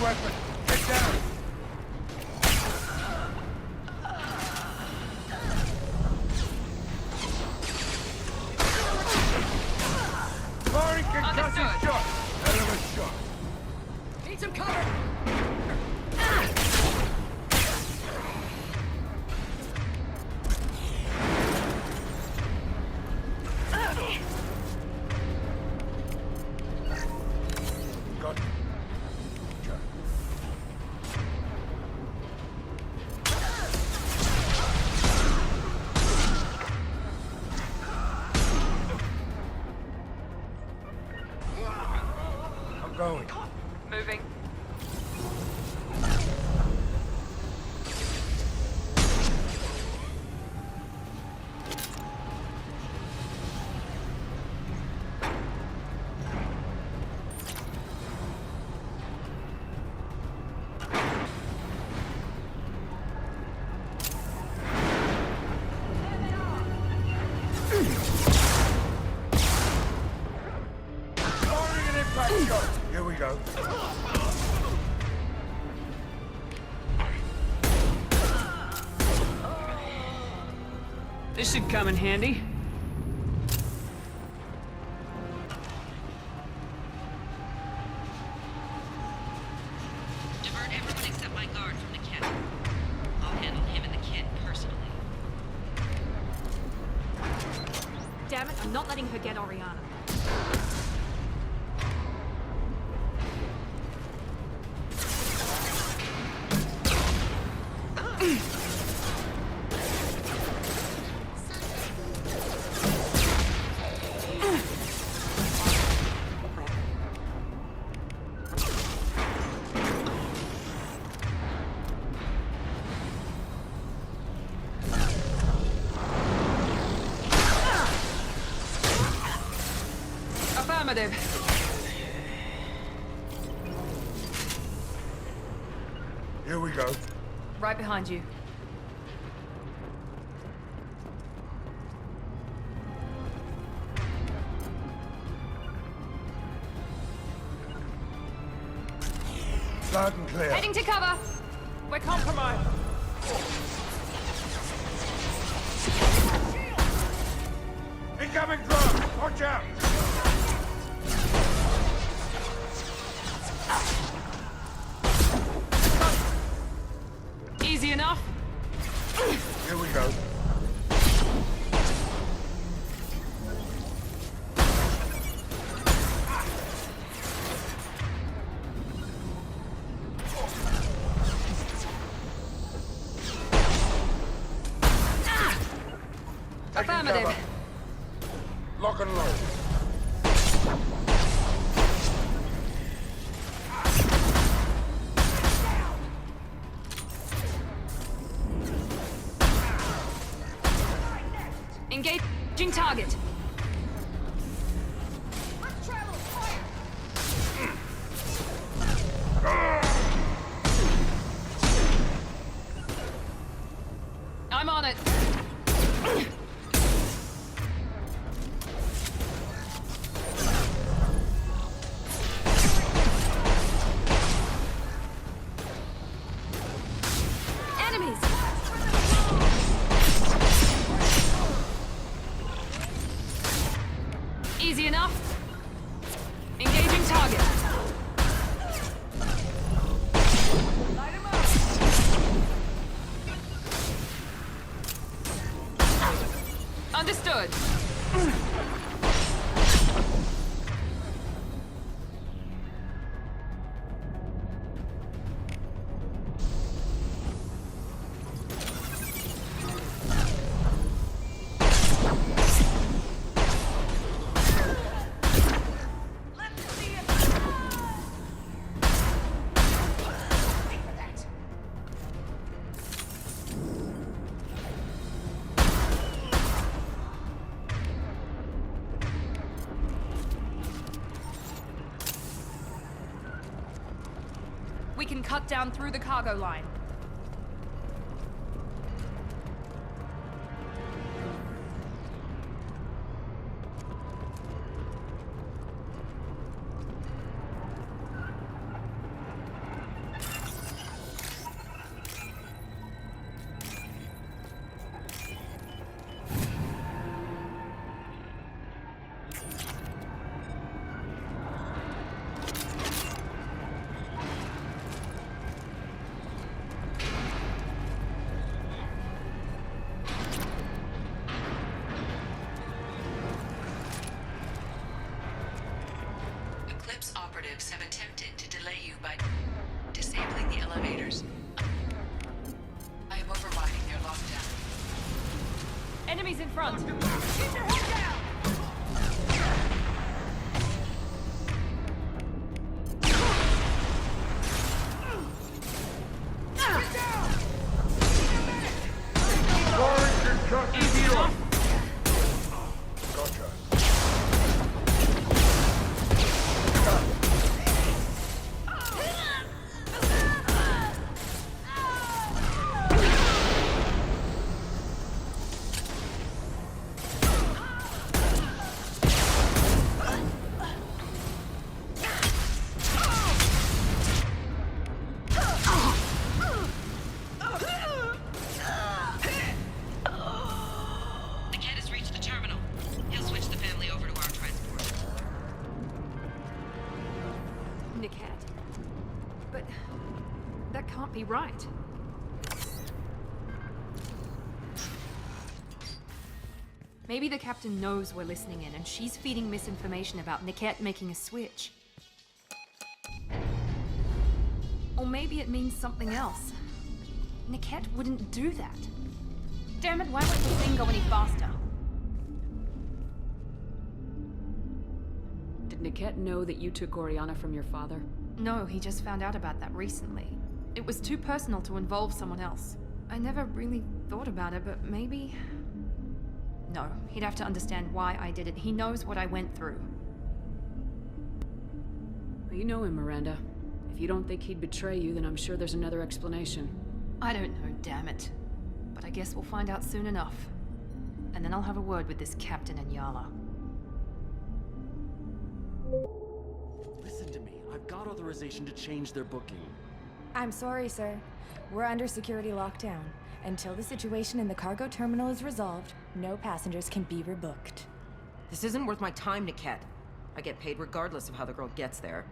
weapon! Get down! Firing concussive shot! Out of a shot! Need some cover! Got it. I'm going. Moving. Firing an impact shot! Here we go. This should come in handy. Divert everyone except my guard from the kit. I'll handle him and the kid personally. Damn it, I'm not letting her get Oriana. Affirmative. Here we go. Right behind you. Loud and clear. Heading to cover! We're compromised. Incoming drone! Watch out! Easy enough. Here we go. Taking Affirmative. cover. Lock and load. Engaging target. Let's travel! Fire! I'm on it. Enemies! Easy enough. Engaging target. Light him up! Understood. Let's see it! We can cut down through the cargo line. Eclipse operatives have attempted to delay you by disabling the elevators. I am overriding their lockdown. Enemies in front! Keep your head down! Be right. Maybe the captain knows we're listening in and she's feeding misinformation about Niket making a switch. Or maybe it means something else. Niket wouldn't do that. Damn it, why won't the thing go any faster? Did Niket know that you took Oriana from your father? No, he just found out about that recently. It was too personal to involve someone else. I never really thought about it, but maybe... No, he'd have to understand why I did it. He knows what I went through. Well, you know him, Miranda. If you don't think he'd betray you, then I'm sure there's another explanation. I don't know, damn it. But I guess we'll find out soon enough. And then I'll have a word with this captain and Yala. Listen to me. I've got authorization to change their booking. I'm sorry, sir. We're under security lockdown. Until the situation in the cargo terminal is resolved, no passengers can be rebooked. This isn't worth my time, Niket. I get paid regardless of how the girl gets there.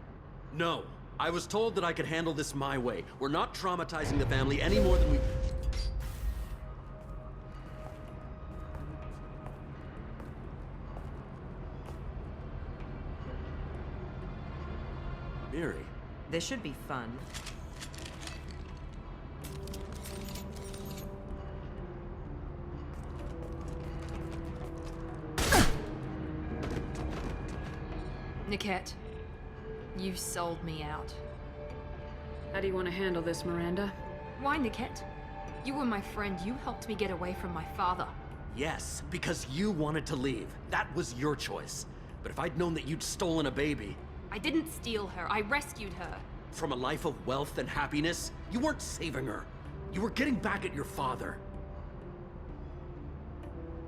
No. I was told that I could handle this my way. We're not traumatizing the family any more than we... Miri. This should be fun. Niket, you sold me out. How do you want to handle this, Miranda? Why, Niket? You were my friend. You helped me get away from my father. Yes, because you wanted to leave. That was your choice. But if I'd known that you'd stolen a baby... I didn't steal her. I rescued her. From a life of wealth and happiness, you weren't saving her. You were getting back at your father.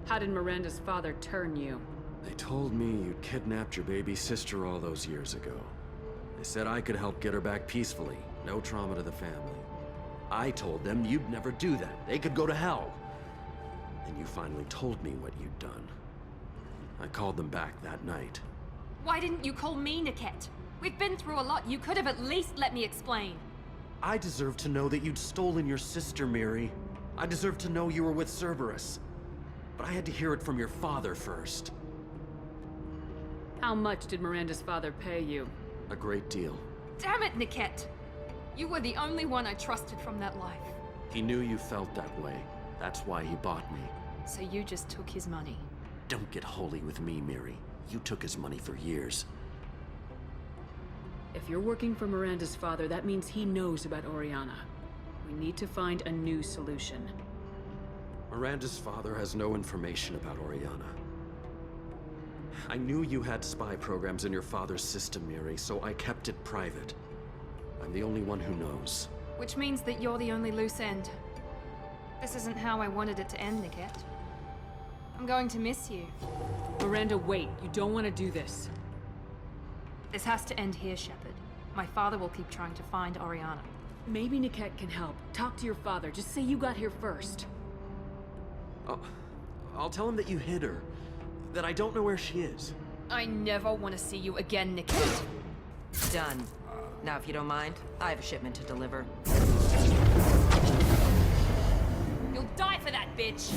How did Miranda's father turn you? They told me you'd kidnapped your baby sister all those years ago. They said I could help get her back peacefully. No trauma to the family. I told them you'd never do that. They could go to hell. Then you finally told me what you'd done. I called them back that night. Why didn't you call me, Niket? We've been through a lot. You could have at least let me explain. I deserve to know that you'd stolen your sister, Miri. I deserve to know you were with Cerberus. But I had to hear it from your father first. How much did Miranda's father pay you? A great deal. Damn it, Niket! You were the only one I trusted from that life. He knew you felt that way. That's why he bought me. So you just took his money? Don't get holy with me, Miri. You took his money for years. If you're working for Miranda's father, that means he knows about Oriana. We need to find a new solution. Miranda's father has no information about Oriana. I knew you had spy programs in your father's system, Miri, so I kept it private. I'm the only one who knows. Which means that you're the only loose end. This isn't how I wanted it to end, Niket. I'm going to miss you. Miranda, wait. You don't want to do this. This has to end here, Shepard. My father will keep trying to find Oriana. Maybe Niket can help. Talk to your father. Just say you got here first. I'll tell him that you hid her. That I don't know where she is. I never want to see you again, Niket. Done. Now, if you don't mind, I have a shipment to deliver. You'll die for that, bitch!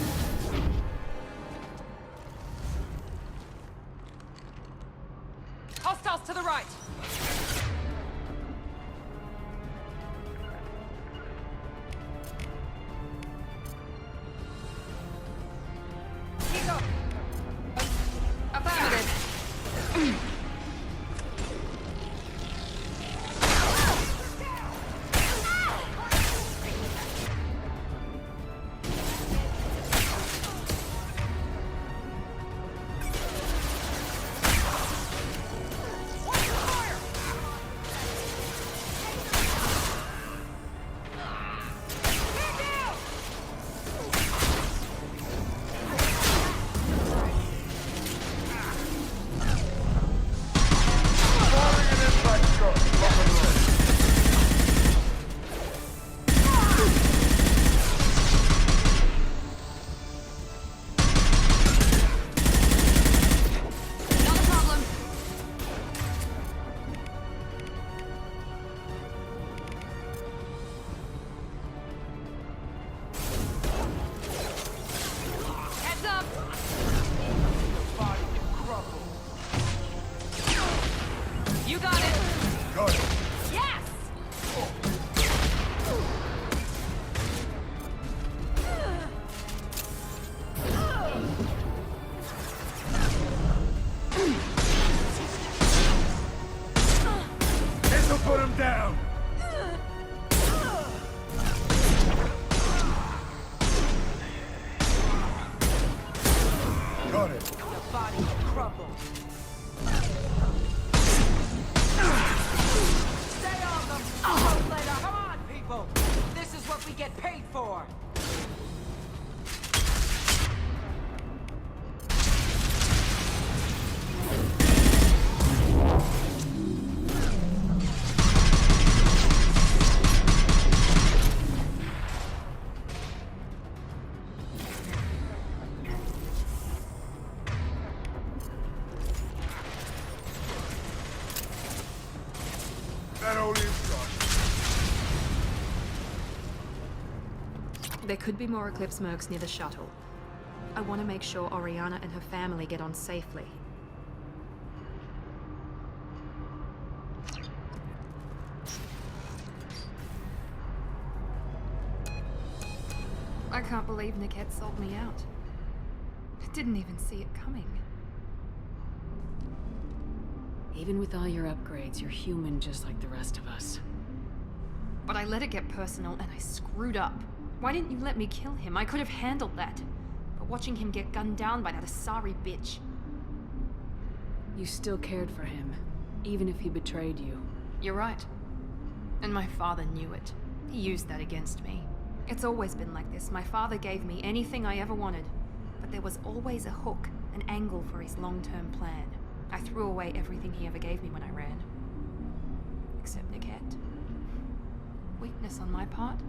Hostiles to the right! Nico! Affirmative. Put him down! Got it. Your body will crumble. Stay on them! Vote later! Come on, people! This is what we get paid for! There could be more Eclipse mercs near the shuttle. I want to make sure Oriana and her family get on safely. I can't believe Niket sold me out. I didn't even see it coming. Even with all your upgrades, you're human just like the rest of us. But I let it get personal and I screwed up. Why didn't you let me kill him? I could have handled that. But watching him get gunned down by that Asari bitch. You still cared for him, even if he betrayed you. You're right. And my father knew it. He used that against me. It's always been like this. My father gave me anything I ever wanted. But there was always a hook, an angle for his long-term plan. I threw away everything he ever gave me when I ran. Except Niket. Weakness on my part?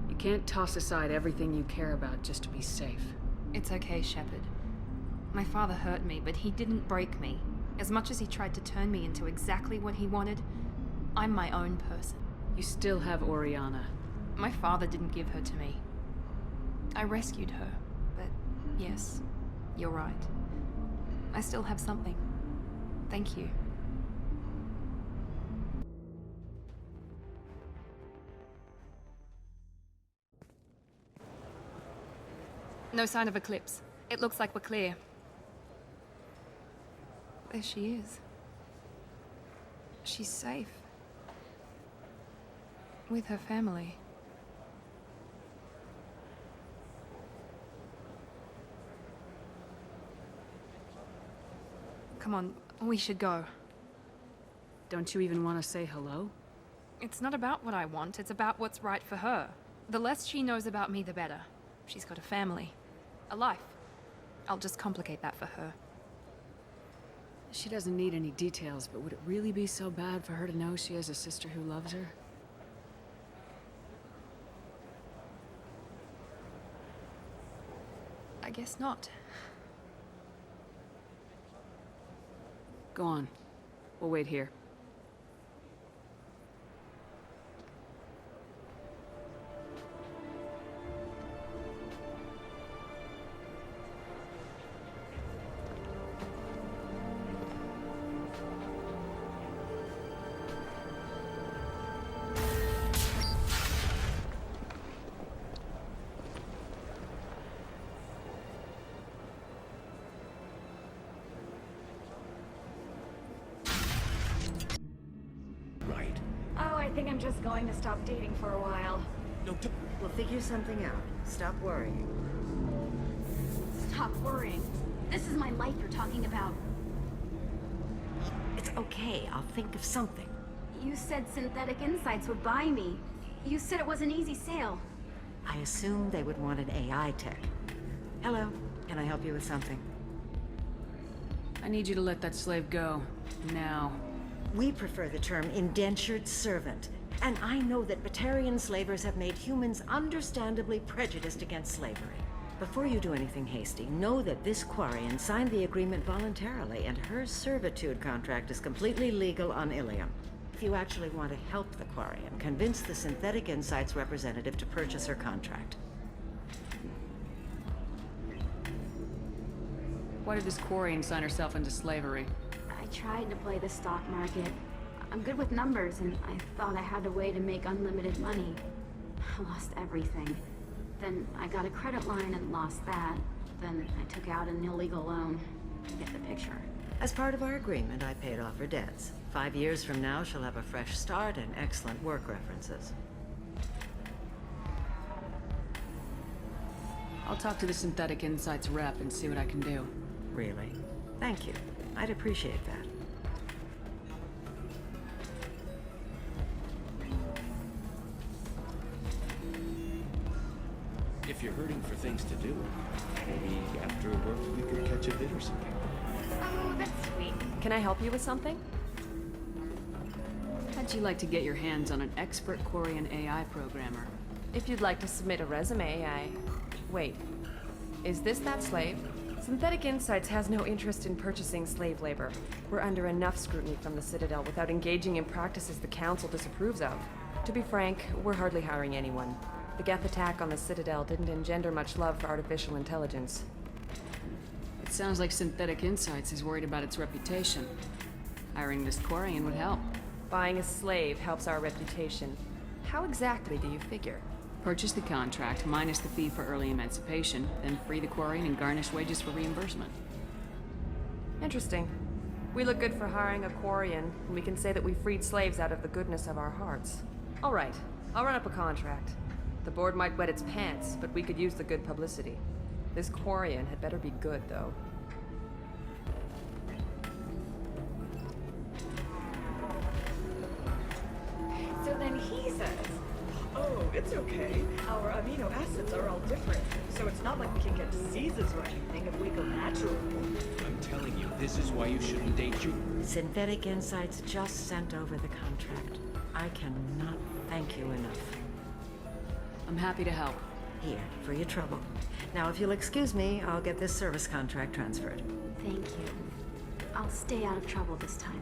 You can't toss aside everything you care about just to be safe. It's okay, Shepard. My father hurt me, but he didn't break me. As much as he tried to turn me into exactly what he wanted, I'm my own person. You still have Oriana. My father didn't give her to me. I rescued her, but yes, you're right. I still have something. Thank you. No sign of Eclipse. It looks like we're clear. There she is. She's safe. With her family. Come on, we should go. Don't you even want to say hello? It's not about what I want, it's about what's right for her. The less she knows about me, the better. She's got a family. A life. I'll just complicate that for her. She doesn't need any details, but would it really be so bad for her to know she has a sister who loves her? I guess not. Go on. We'll wait here. think I'm just going to stop dating for a while. No, We'll figure something out. Stop worrying. Stop worrying. This is my life you're talking about. It's okay. I'll think of something. You said Synthetic Insights would buy me. You said it was an easy sale. I assumed they would want an AI tech. Hello. Can I help you with something? I need you to let that slave go. Now. We prefer the term indentured servant. And I know that Batarian slavers have made humans understandably prejudiced against slavery. Before you do anything hasty, know that this Quarian signed the agreement voluntarily, and her servitude contract is completely legal on Ilium. If you actually want to help the Quarian, convince the Synthetic Insights representative to purchase her contract. Why did this Quarian sign herself into slavery? I tried to play the stock market. I'm good with numbers, and I thought I had a way to make unlimited money. I lost everything. Then I got a credit line and lost that. Then I took out an illegal loan. You get the picture. As part of our agreement, I paid off her debts. 5 years from now, she'll have a fresh start and excellent work references. I'll talk to the Synthetic Insights rep and see what I can do. Really? Thank you. I'd appreciate that. If you're hurting for things to do, maybe after work we could catch a bit or something. Oh, that's sweet. Can I help you with something? How'd you like to get your hands on an expert Quarian AI programmer? If you'd like to submit a resume, Wait. Is this that slave? Synthetic Insights has no interest in purchasing slave labor. We're under enough scrutiny from the Citadel without engaging in practices the Council disapproves of. To be frank, we're hardly hiring anyone. The Geth attack on the Citadel didn't engender much love for artificial intelligence. It sounds like Synthetic Insights is worried about its reputation. Hiring this Quarian would help. Buying a slave helps our reputation. How exactly do you figure? Purchase the contract, minus the fee for early emancipation, then free the Quarian and garnish wages for reimbursement. Interesting. We look good for hiring a Quarian, and we can say that we freed slaves out of the goodness of our hearts. All right, I'll run up a contract. The board might wet its pants, but we could use the good publicity. This Quarian had better be good, though. So then he says, oh, it's okay. Our amino acids are all different, so it's not like we can get diseases or anything if we go natural. I'm telling you, this is why you shouldn't date you. Synthetic Insights just sent over the contract. I cannot thank you enough. I'm happy to help. Here, for your trouble. Now, if you'll excuse me, I'll get this service contract transferred. Thank you. I'll stay out of trouble this time.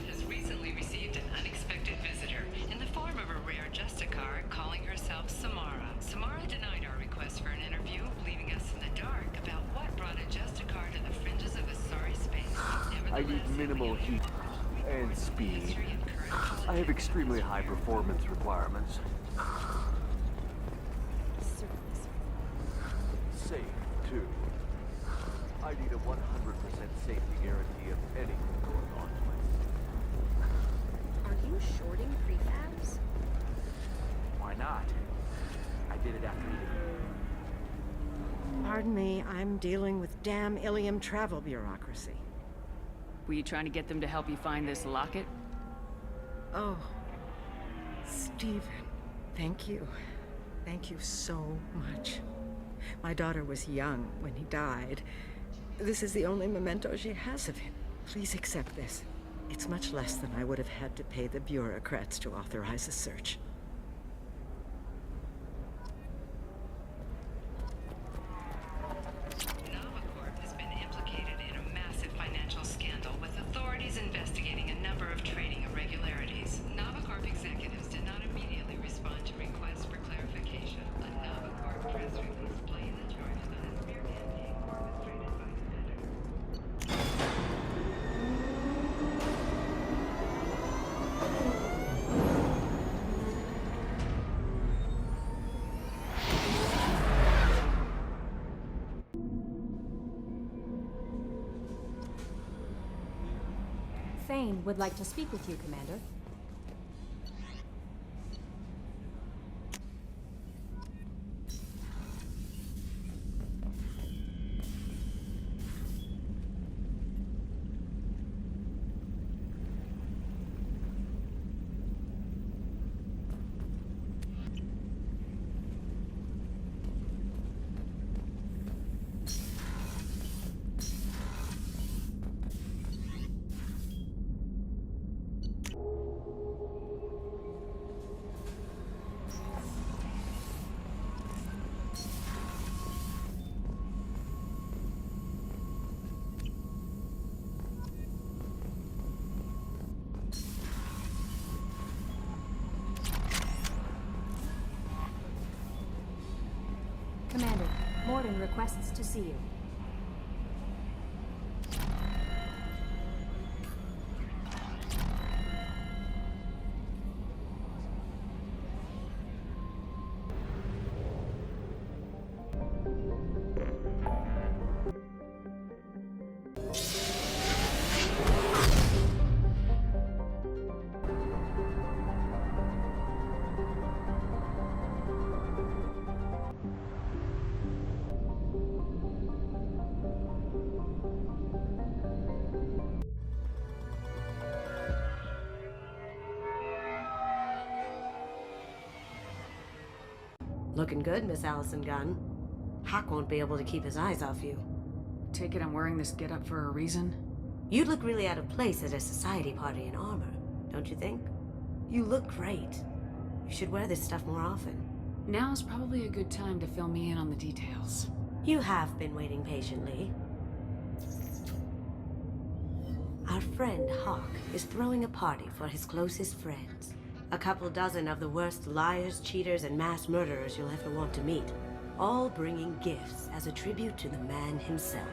Has recently received an unexpected visitor in the form of a rare Justicar calling herself Samara. Samara denied our request for an interview, leaving us in the dark about what brought a Justicar to the fringes of Asari space. I need minimal heat and speed. I have extremely high performance requirements. Safe, too. I need a 100% safety guarantee of anything going on. Are you shorting prefabs? Why not? I did it after you. Pardon me, I'm dealing with damn Ilium travel bureaucracy. Were you trying to get them to help you find this locket? Oh, Stephen, thank you. Thank you so much. My daughter was young when he died. This is the only memento she has of him. Please accept this. It's much less than I would have had to pay the bureaucrats to authorize a search. NavaCorp has been implicated in a massive financial scandal, with authorities investigating a number of trading irregularities. NavaCorp executives did not immediately respond to requests for clarification. A NavaCorp press release blamed the charges on a smear campaign orchestrated by Senator. Thane would like to speak with you, Commander. Commander, Mordin requests to see you. Looking good, Miss Allison Gunn. Hawk won't be able to keep his eyes off you. Take it I'm wearing this getup for a reason? You'd look really out of place at a society party in armor, don't you think? You look great. You should wear this stuff more often. Now's probably a good time to fill me in on the details. You have been waiting patiently. Our friend Hawk is throwing a party for his closest friends. A couple dozen of the worst liars, cheaters, and mass murderers you'll ever want to meet. All bringing gifts as a tribute to the man himself.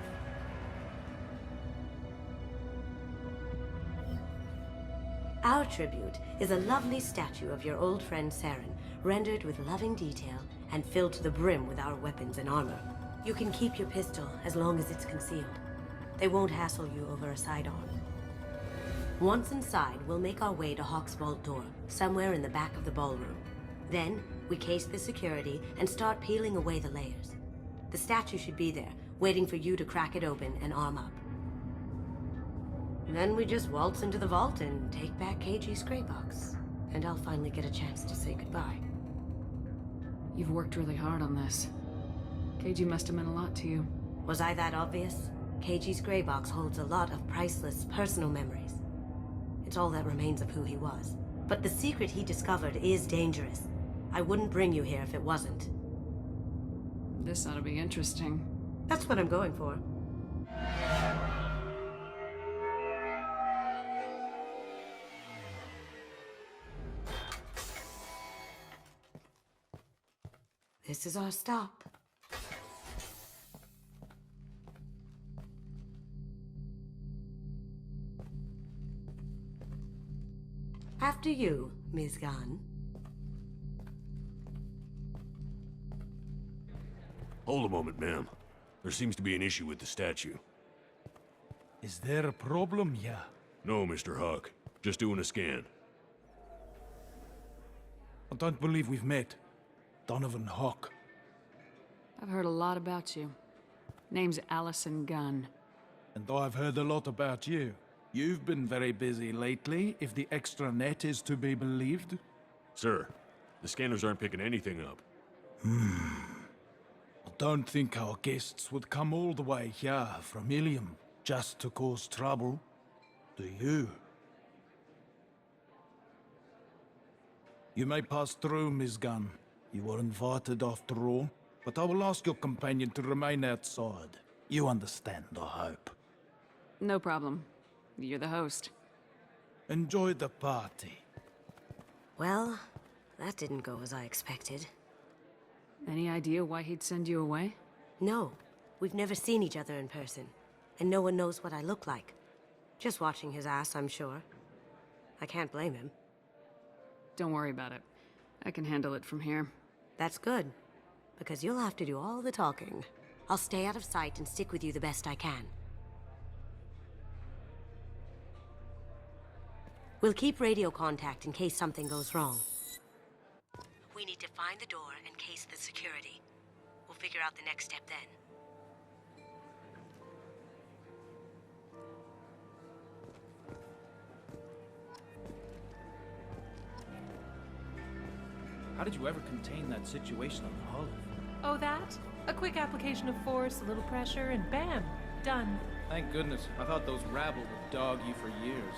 Our tribute is a lovely statue of your old friend Saren, rendered with loving detail and filled to the brim with our weapons and armor. You can keep your pistol as long as it's concealed. They won't hassle you over a sidearm. Once inside, we'll make our way to Hawk's vault door, somewhere in the back of the ballroom. Then, we case the security and start peeling away the layers. The statue should be there, waiting for you to crack it open and arm up. Then we just waltz into the vault and take back KG's gray box. And I'll finally get a chance to say goodbye. You've worked really hard on this. KG must have meant a lot to you. Was I that obvious? KG's gray box holds a lot of priceless personal memories. It's all that remains of who he was. But the secret he discovered is dangerous. I wouldn't bring you here if it wasn't. This ought to be interesting. That's what I'm going for. This is our stop. After you, Ms. Gunn. Hold a moment, ma'am. There seems to be an issue with the statue. Is there a problem here? No, Mr. Hawk. Just doing a scan. I don't believe we've met. Donovan Hawk. I've heard a lot about you. Name's Allison Gunn. And I've heard a lot about you. You've been very busy lately, if the extra net is to be believed. Sir, the scanners aren't picking anything up. I don't think our guests would come all the way here from Ilium just to cause trouble. Do you? You may pass through, Ms. Gunn. You were invited after all, but I will ask your companion to remain outside. You understand, I hope. No problem. You're the host. Enjoy the party. Well, that didn't go as I expected. Any idea why he'd send you away? No. We've never seen each other in person, and no one knows what I look like. Just watching his ass, I'm sure. I can't blame him. Don't worry about it. I can handle it from here. That's good, because you'll have to do all the talking. I'll stay out of sight and stick with you the best I can. We'll keep radio contact in case something goes wrong. We need to find the door and case the security. We'll figure out the next step then. How did you ever contain that situation on the hull? Oh, that? A quick application of force, a little pressure, and bam! Done. Thank goodness. I thought those rabble would dog you for years.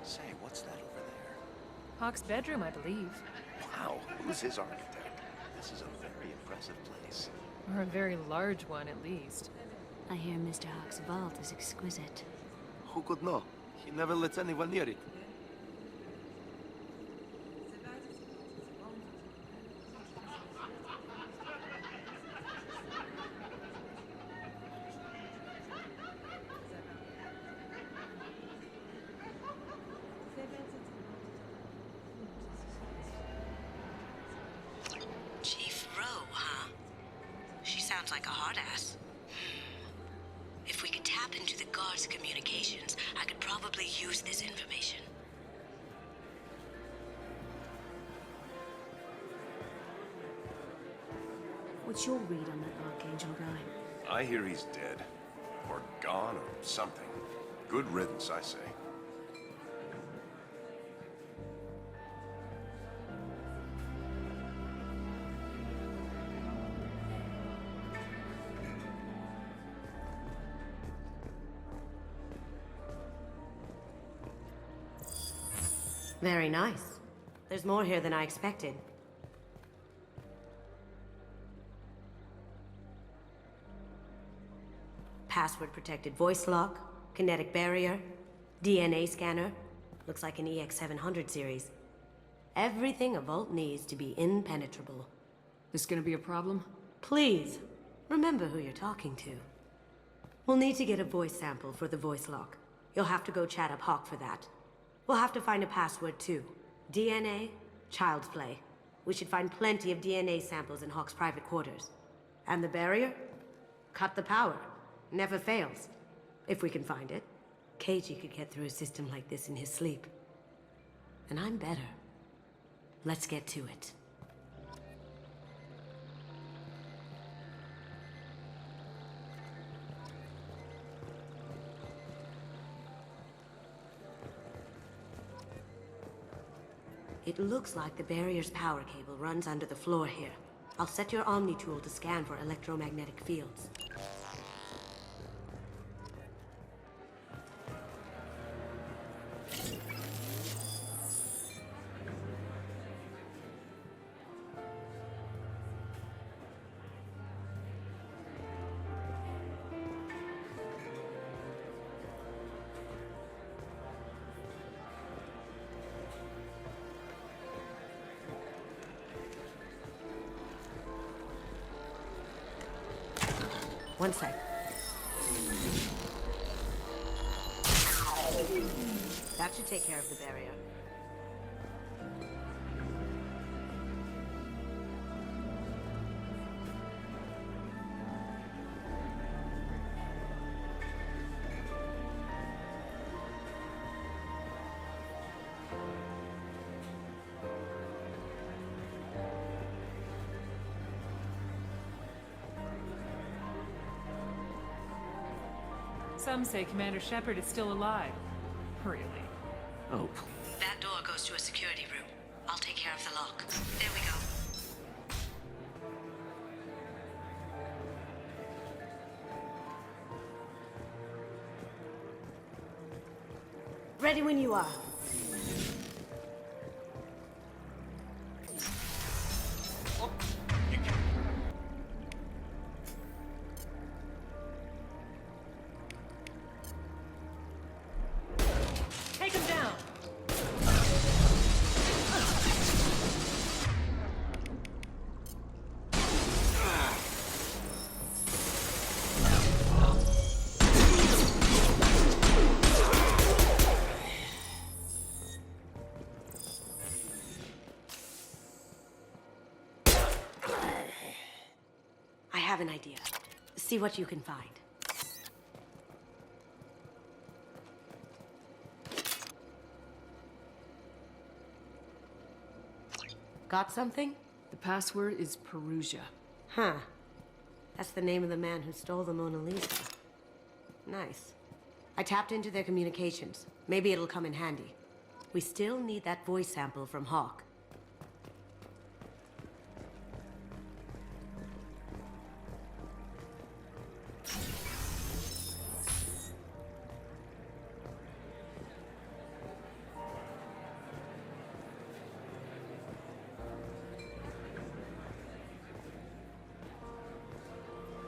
Say, what's that over there? Hawk's bedroom, I believe. Wow, who's his architect? This is a very impressive place. Or a very large one, at least. I hear Mr. Hawk's vault is exquisite. Who could know? He never lets anyone near it. Chief Rowe, huh? She sounds like a hard ass. If we could tap into the guard's communications, I could probably use this information. What's your read on that Archangel guy? I hear he's dead. Or gone, or something. Good riddance, I say. Very nice. There's more here than I expected. Password-protected voice lock, kinetic barrier, DNA scanner. Looks like an EX-700 series. Everything a vault needs to be impenetrable. This gonna be a problem? Please, remember who you're talking to. We'll need to get a voice sample for the voice lock. You'll have to go chat up Hawk for that. We'll have to find a password too. DNA, child's play. We should find plenty of DNA samples in Hawk's private quarters. And the barrier? Cut the power. Never fails. If we can find it. KG could get through a system like this in his sleep. And I'm better. Let's get to it. It looks like the barrier's power cable runs under the floor here. I'll set your Omni tool to scan for electromagnetic fields. One sec. That should take care of the barrier. Some say Commander Shepard is still alive. Really? Oh. That door goes to a security room. I'll take care of the lock. There we go. Ready when you are. an idea. See what you can find. Got something? The password is Perugia. Huh. That's the name of the man who stole the Mona Lisa. Nice. I tapped into their communications. Maybe it'll come in handy. We still need that voice sample from Hawk.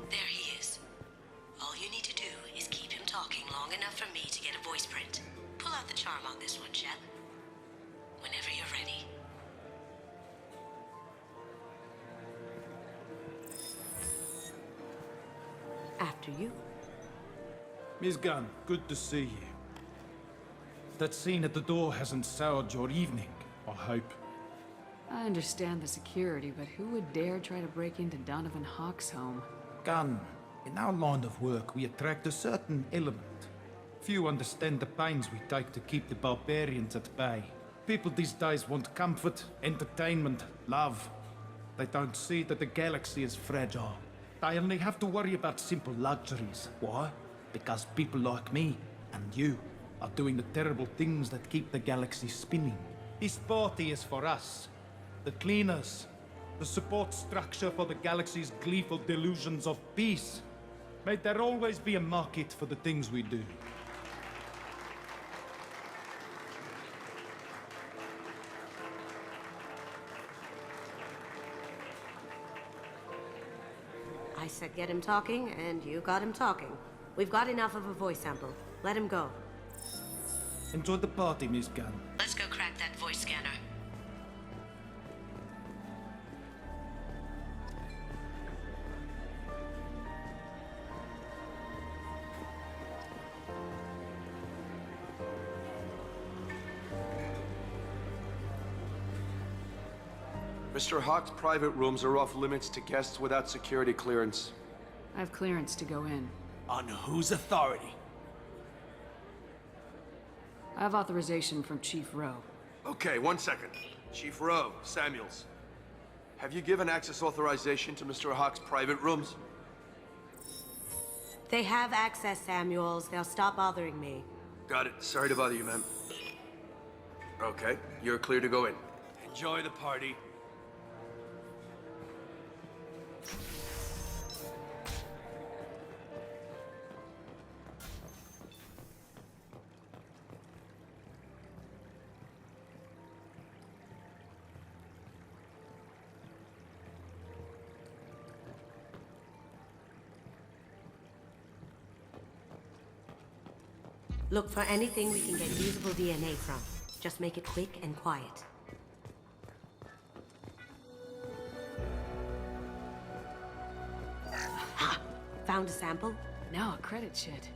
There he is. All you need to do is keep him talking long enough for me to get a voice print. Pull out the charm on this one, Shep. Whenever you're ready. After you. Miss Gunn, good to see you. That scene at the door hasn't soured your evening, I hope. I understand the security, but who would dare try to break into Donovan Hawk's home? Gunn, in our line of work, we attract a certain element. Few understand the pains we take to keep the barbarians at bay. People these days want comfort, entertainment, love. They don't see that the galaxy is fragile. They only have to worry about simple luxuries. Why? Because people like me and you are doing the terrible things that keep the galaxy spinning. This party is for us, the cleaners, the support structure for the galaxy's gleeful delusions of peace. May there always be a market for the things we do. I said get him talking, and you got him talking. We've got enough of a voice sample. Let him go. Enjoy the party, Miss Gunn. Let's go crack that voice scanner. Mr. Hawk's private rooms are off limits to guests without security clearance. I have clearance to go in. On whose authority? I have authorization from Chief Rowe. Okay, 1 second. Chief Rowe, Samuels. Have you given access authorization to Mr. Hawk's private rooms? They have access, Samuels. They'll stop bothering me. Got it. Sorry to bother you, ma'am. Okay, you're clear to go in. Enjoy the party. Look for anything we can get usable DNA from. Just make it quick and quiet. Ha! Found a sample? Now a credit sheet.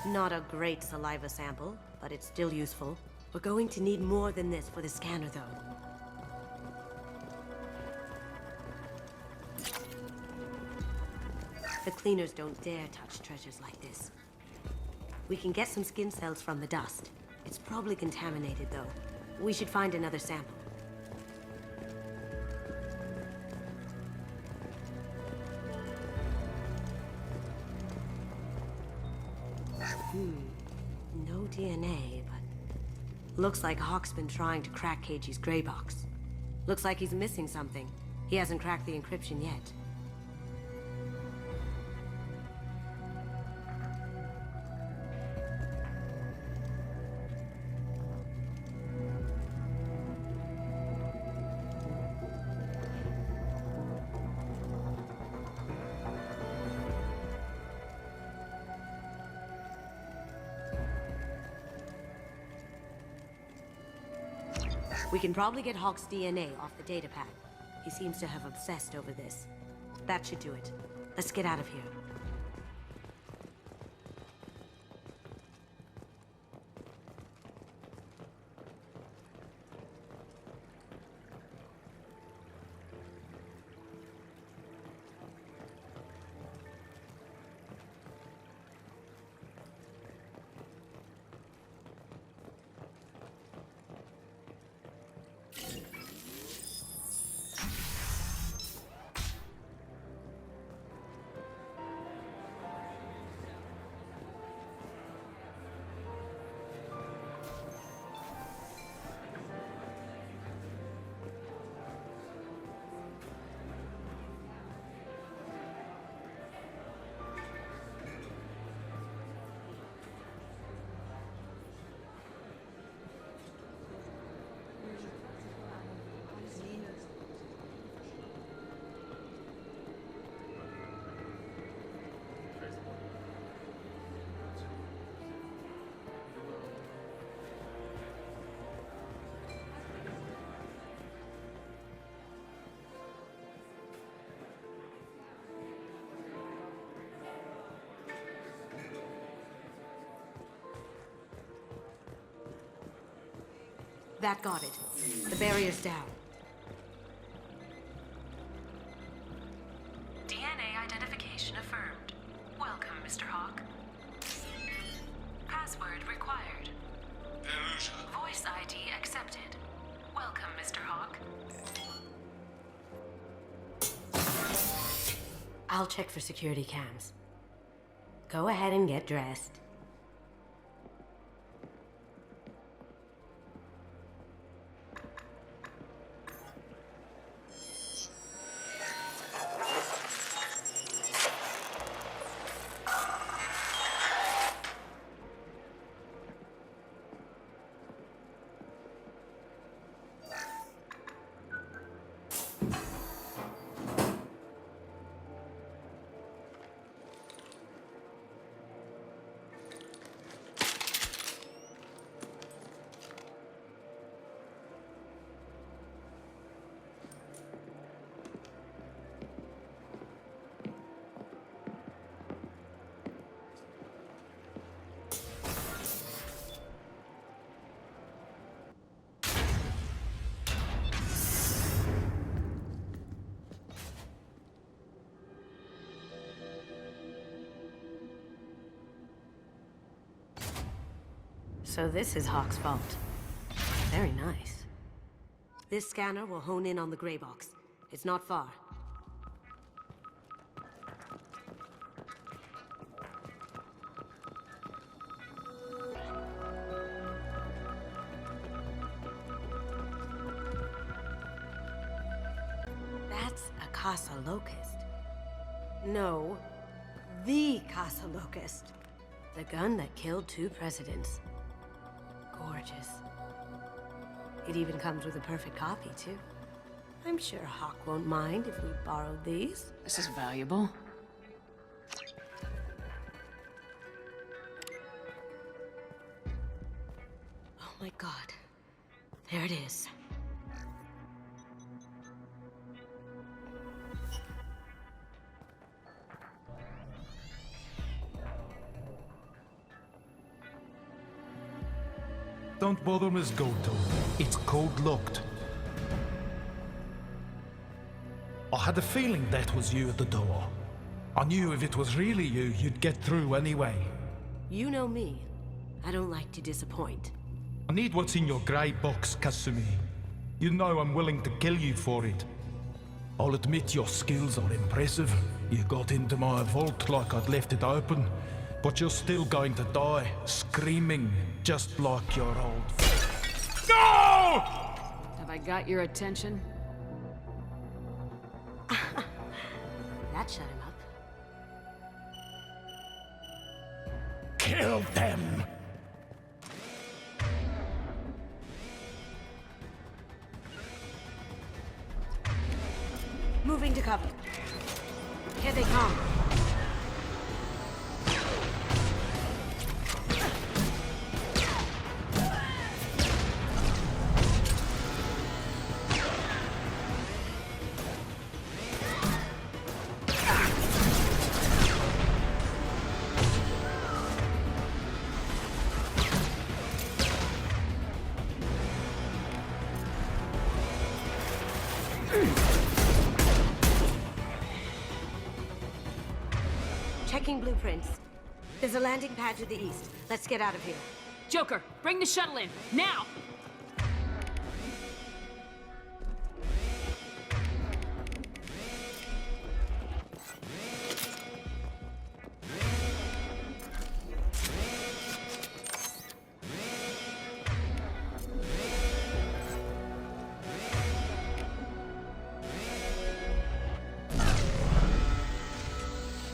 Not a great saliva sample, but it's still useful. We're going to need more than this for the scanner, though. The cleaners don't dare touch treasures like this. We can get some skin cells from the dust. It's probably contaminated, though. We should find another sample. No DNA, but... Looks like Hawk's been trying to crack KG's gray box. Looks like he's missing something. He hasn't cracked the encryption yet. We can probably get Hawk's DNA off the datapad. He seems to have obsessed over this. That should do it. Let's get out of here. That got it. The barrier's down. DNA identification affirmed. Welcome, Mr. Hawk. Password required. Voice ID accepted. Welcome, Mr. Hawk. I'll check for security cams. Go ahead and get dressed. So this is Hawk's vault. Very nice. This scanner will hone in on the gray box. It's not far. That's a Casa Locust. No, the Casa Locust. The gun that killed 2 presidents. Gorgeous. It even comes with a perfect copy, too. I'm sure Hawk won't mind if we borrowed these. This is valuable. Oh my god. There it is. Don't bother, Miss Goto. It's code-locked. I had a feeling that was you at the door. I knew if it was really you, you'd get through anyway. You know me. I don't like to disappoint. I need what's in your grey box, Kasumi. You know I'm willing to kill you for it. I'll admit your skills are impressive. You got into my vault like I'd left it open. But you're still going to die, screaming, just like your old... No! Have I got your attention? That shut him up. Kill them! Moving to cover. Here they come. Checking blueprints. There's a landing pad to the east. Let's get out of here. Joker, bring the shuttle in, now!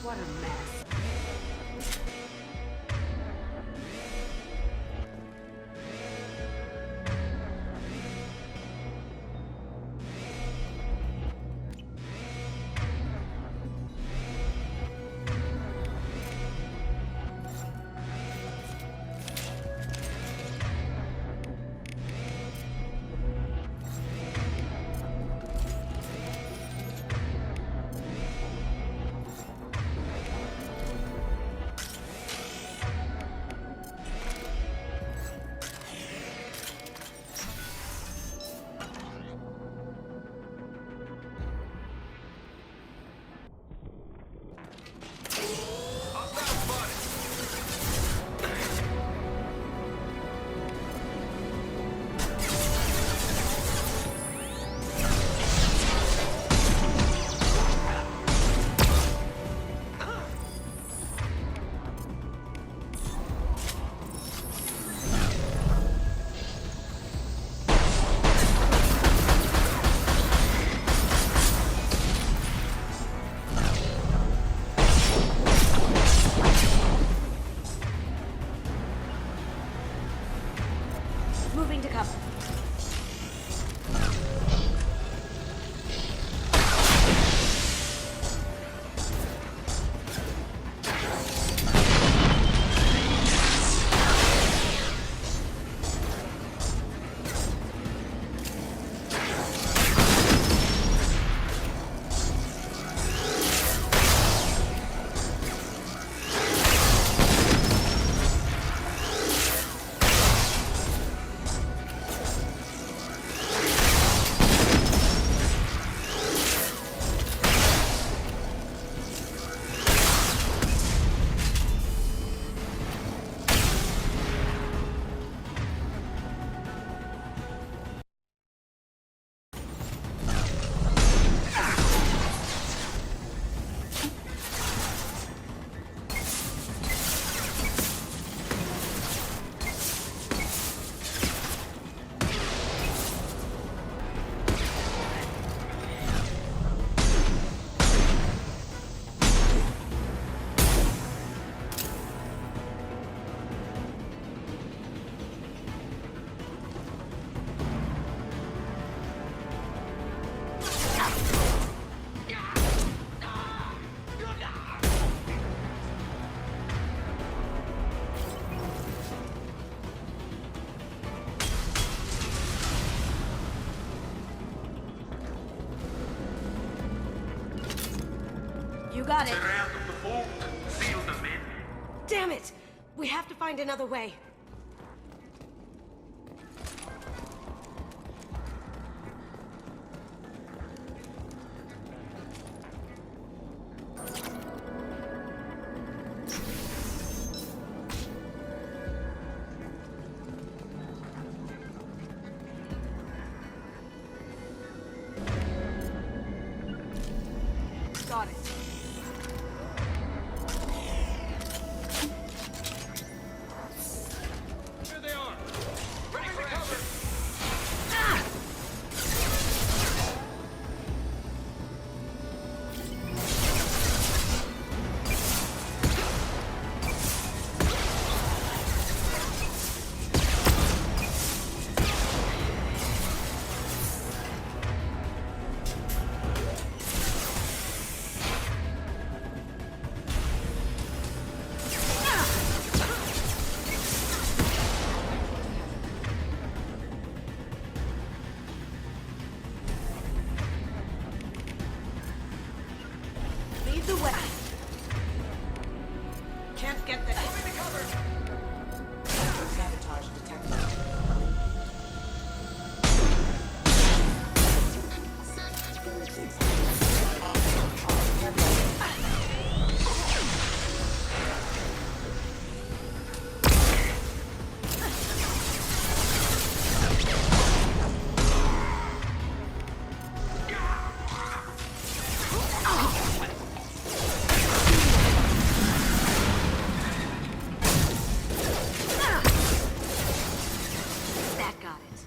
What a mess. You got it. Surround the vault. Seal them in. Damn it! We have to find another way. Got it. Here they are. Ready for cover. Lead the way. Can't get the... Sabotage detected. That got it.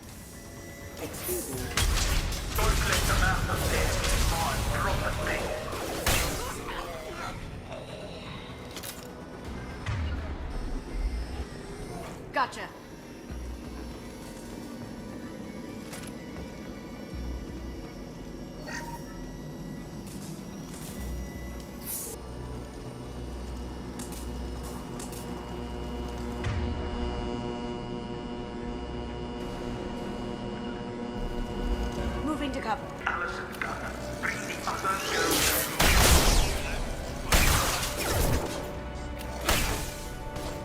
Excuse me. Don't let them out of there. Find proper thing. Gotcha. Moving to cover. Allison Gunner. Bring the other girls.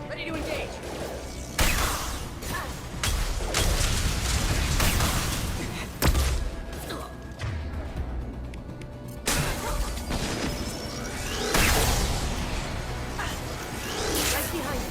Ready to engage. Right behind you.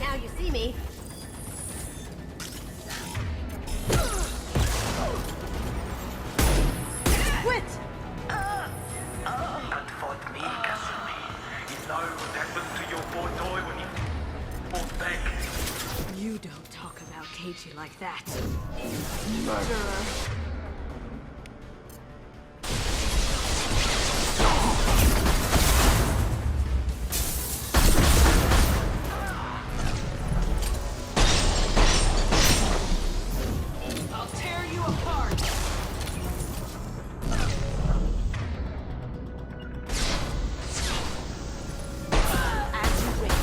Now you see me. Quit! And fight me, Kasumi. You know what happened to your boy Toy when he fought back? You don't talk about Keiji like that. Murderer. I'll tear you apart. As you wish.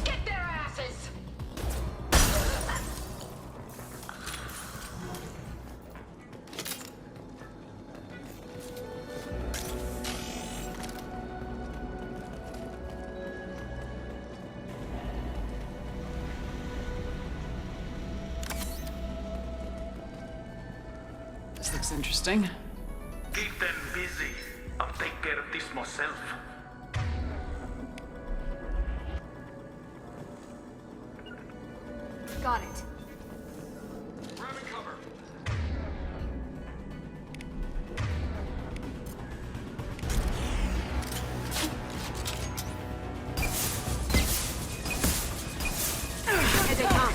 Get there, looks interesting. Keep them busy. I'll take care of this myself. Got it. Grabbing cover. Here they come.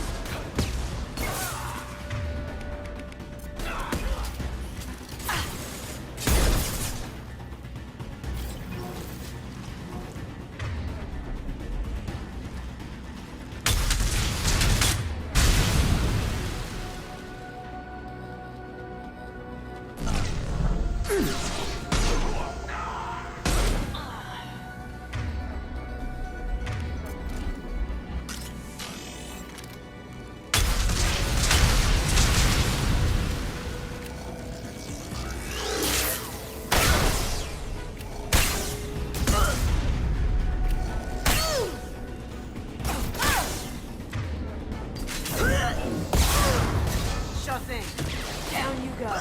Sure thing. Down you go.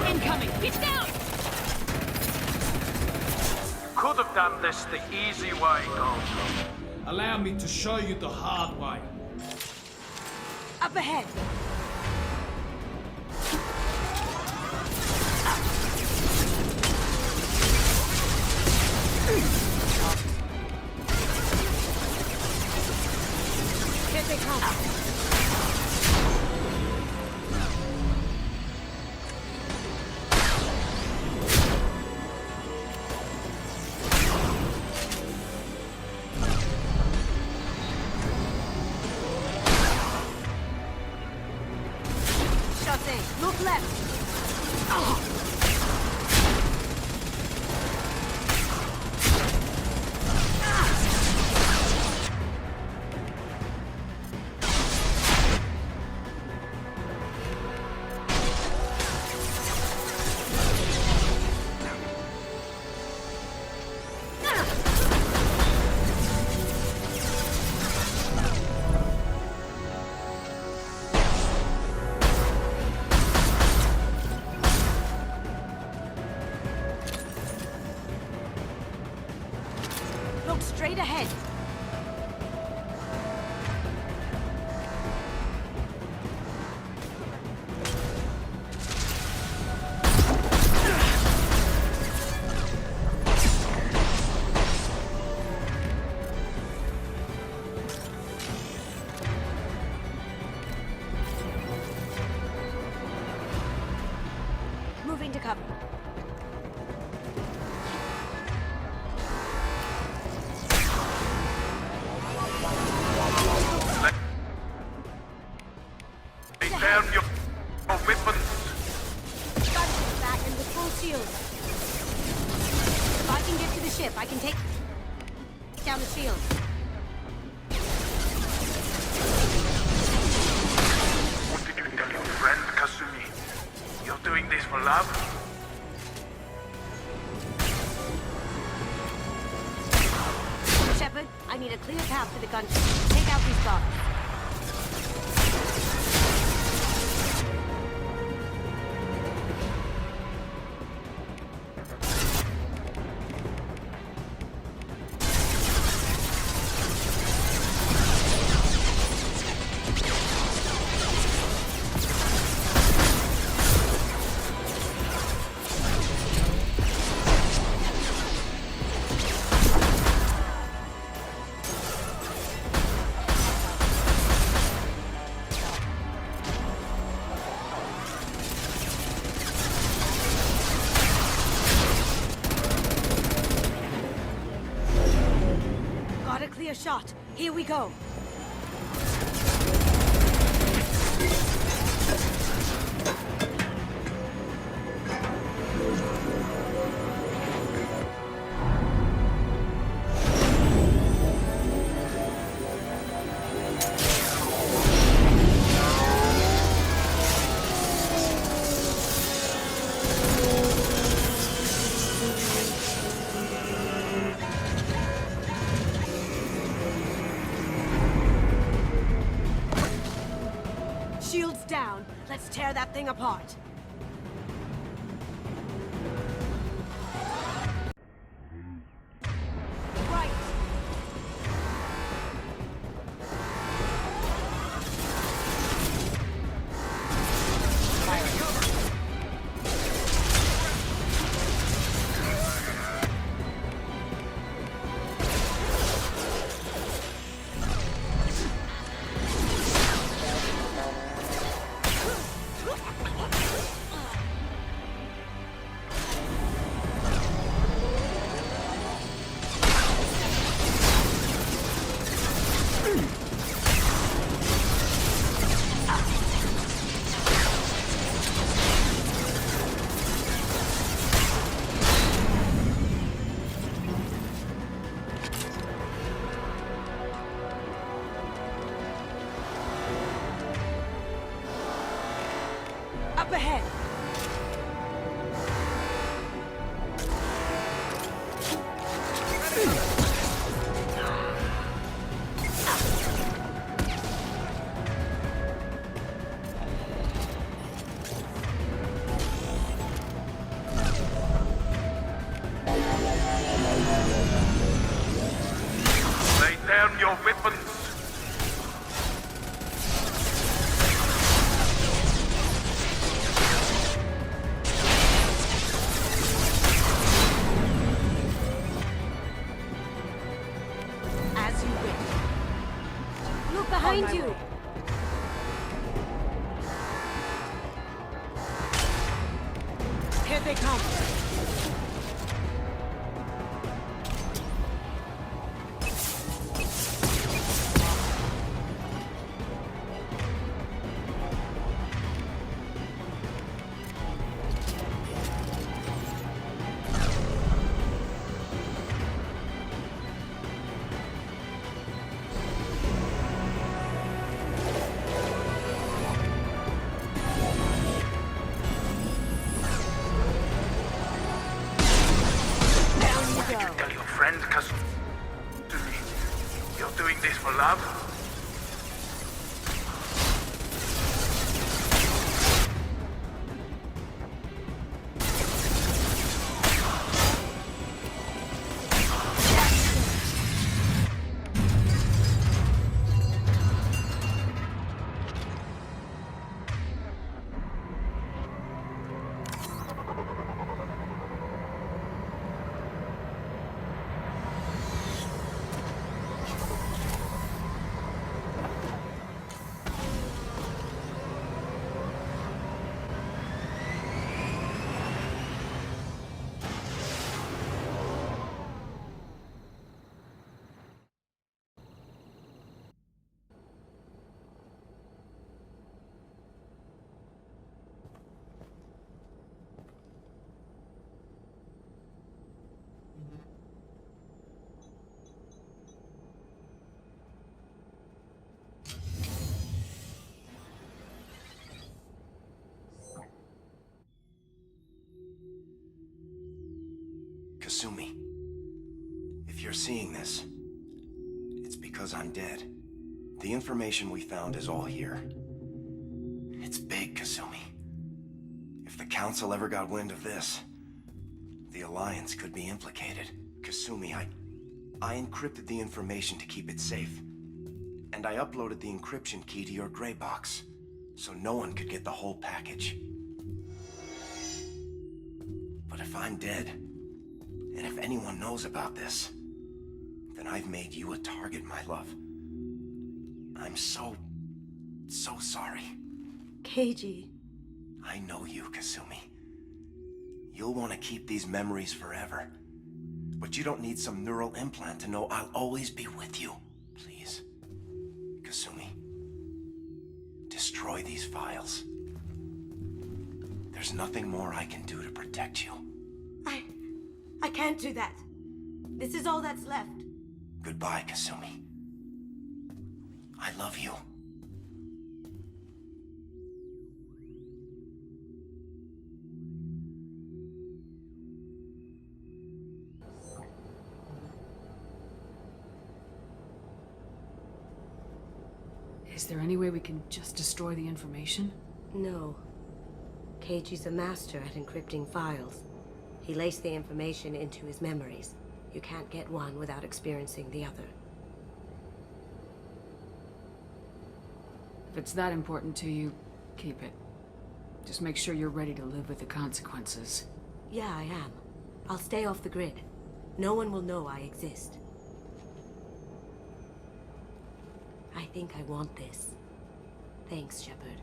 Incoming! Pitch down! Could have done this the easy way, Gold. Allow me to show you the hard way. Up ahead. Here they come. Sure thing. Look left. Look straight ahead. Moving to cover. Lay down your weapons. Guns back and with full shield. If I can get to the ship, I can take down the shield. What did you tell your friend, Kasumi? You're doing this for love? Shepard, I need a clear path to the gunship. Take out these guards. a clear shot. Here we go. Shields down. Let's tear that thing apart. Right. Up ahead! Lay down your weapons. As you wish. Look behind you! Here they come! What did you tell your friend, cousin? To me, you're doing this for love? Kasumi, if you're seeing this, it's because I'm dead. The information we found is all here. It's big, Kasumi. If the Council ever got wind of this, the Alliance could be implicated. Kasumi, I encrypted the information to keep it safe. And I uploaded the encryption key to your gray box, so no one could get the whole package. But if I'm dead, and if anyone knows about this, then I've made you a target, my love. I'm so sorry. Keiji. I know you, Kasumi. You'll want to keep these memories forever. But you don't need some neural implant to know I'll always be with you. Please, Kasumi, destroy these files. There's nothing more I can do to protect you. I can't do that. This is all that's left. Goodbye, Kasumi. I love you. Is there any way we can just destroy the information? No. Keiji's a master at encrypting files. He laced the information into his memories. You can't get one without experiencing the other. If it's that important to you, keep it. Just make sure you're ready to live with the consequences. Yeah, I am. I'll stay off the grid. No one will know I exist. I think I want this. Thanks, Shepard.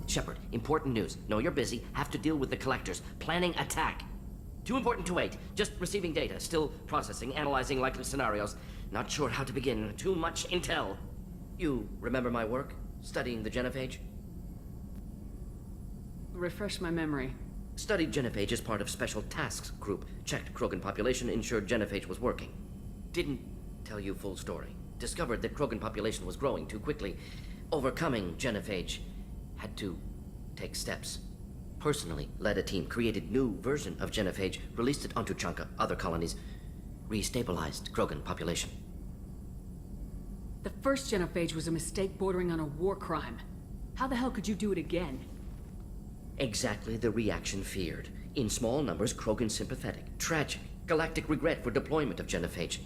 Shepard, important news. Know you're busy. Have to deal with the collectors. Planning attack. Too important to wait. Just receiving data. Still processing, analyzing likely scenarios. Not sure how to begin. Too much intel. You remember my work? Studying the genophage? Refresh my memory. Studied genophage as part of Special Tasks Group. Checked Krogan population, ensured genophage was working. Didn't tell you full story. Discovered that Krogan population was growing too quickly. Overcoming genophage. Had to take steps. Personally led a team, created new version of genophage, released it onto Tuchanka, other colonies, restabilized Krogan population. The first genophage was a mistake bordering on a war crime. How the hell could you do it again? Exactly the reaction feared. In small numbers, Krogan sympathetic. Tragic. Galactic regret for deployment of genophage.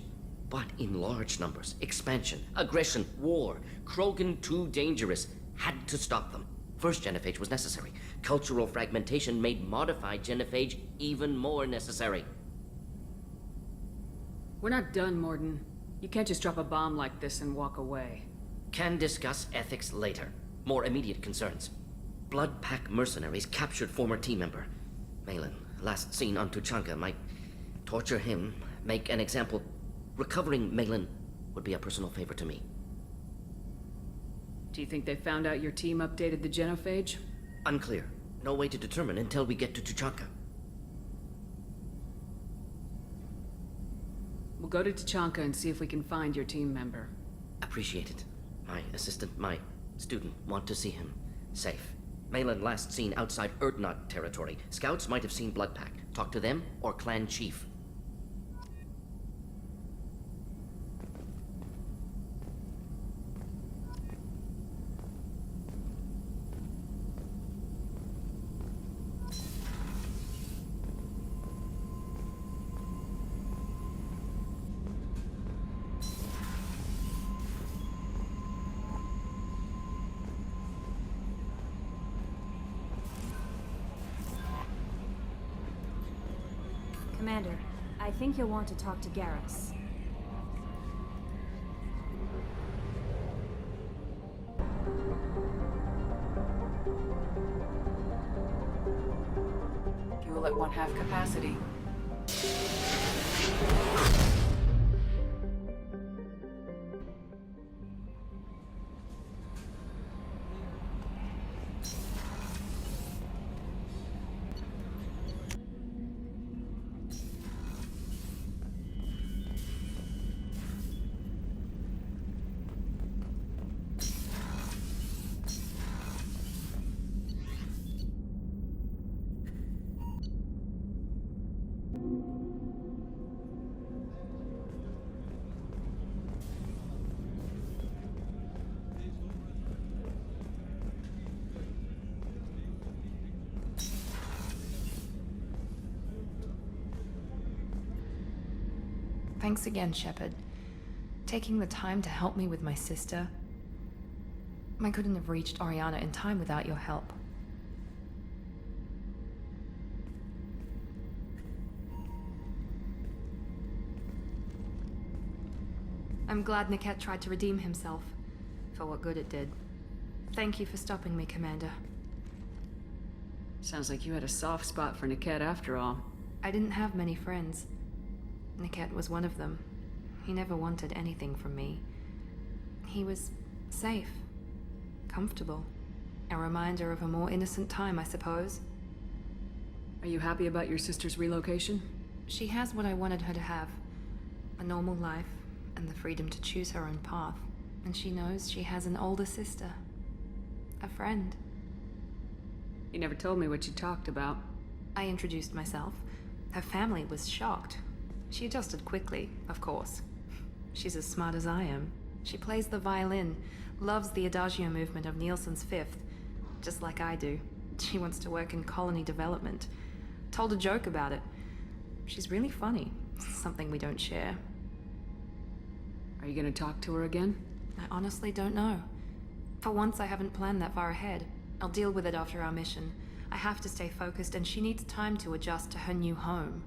But in large numbers, expansion, aggression, war. Krogan too dangerous. Had to stop them. First genophage was necessary. Cultural fragmentation made modified genophage even more necessary. We're not done, Mordin. You can't just drop a bomb like this and walk away. Can discuss ethics later. More immediate concerns. Blood Pack mercenaries captured former team member. Malin, last seen on Tuchanka, might torture him, make an example. Recovering Malin would be a personal favor to me. Do you think they found out your team updated the genophage? Unclear. No way to determine until we get to Tuchanka. We'll go to Tuchanka and see if we can find your team member. Appreciate it. My assistant, my student, want to see him safe. Malin last seen outside Urdnot territory. Scouts might have seen Blood Pack. Talk to them or clan chief. Commander, I think you'll want to talk to Garrus. Fuel at 1/2 capacity. Thanks again, Shepard. Taking the time to help me with my sister. I couldn't have reached Oriana in time without your help. I'm glad Niket tried to redeem himself, for what good it did. Thank you for stopping me, Commander. Sounds like you had a soft spot for Niket after all. I didn't have many friends. Niket was one of them. He never wanted anything from me. He was safe, comfortable. A reminder of a more innocent time, I suppose. Are you happy about your sister's relocation? She has what I wanted her to have. A normal life, and the freedom to choose her own path. And she knows she has an older sister. A friend. You never told me what you talked about. I introduced myself. Her family was shocked. She adjusted quickly, of course. She's as smart as I am. She plays the violin, loves the Adagio movement of Nielsen's Fifth, just like I do. She wants to work in colony development. Told a joke about it. She's really funny. Something we don't share. Are you gonna talk to her again? I honestly don't know. For once, I haven't planned that far ahead. I'll deal with it after our mission. I have to stay focused, and she needs time to adjust to her new home.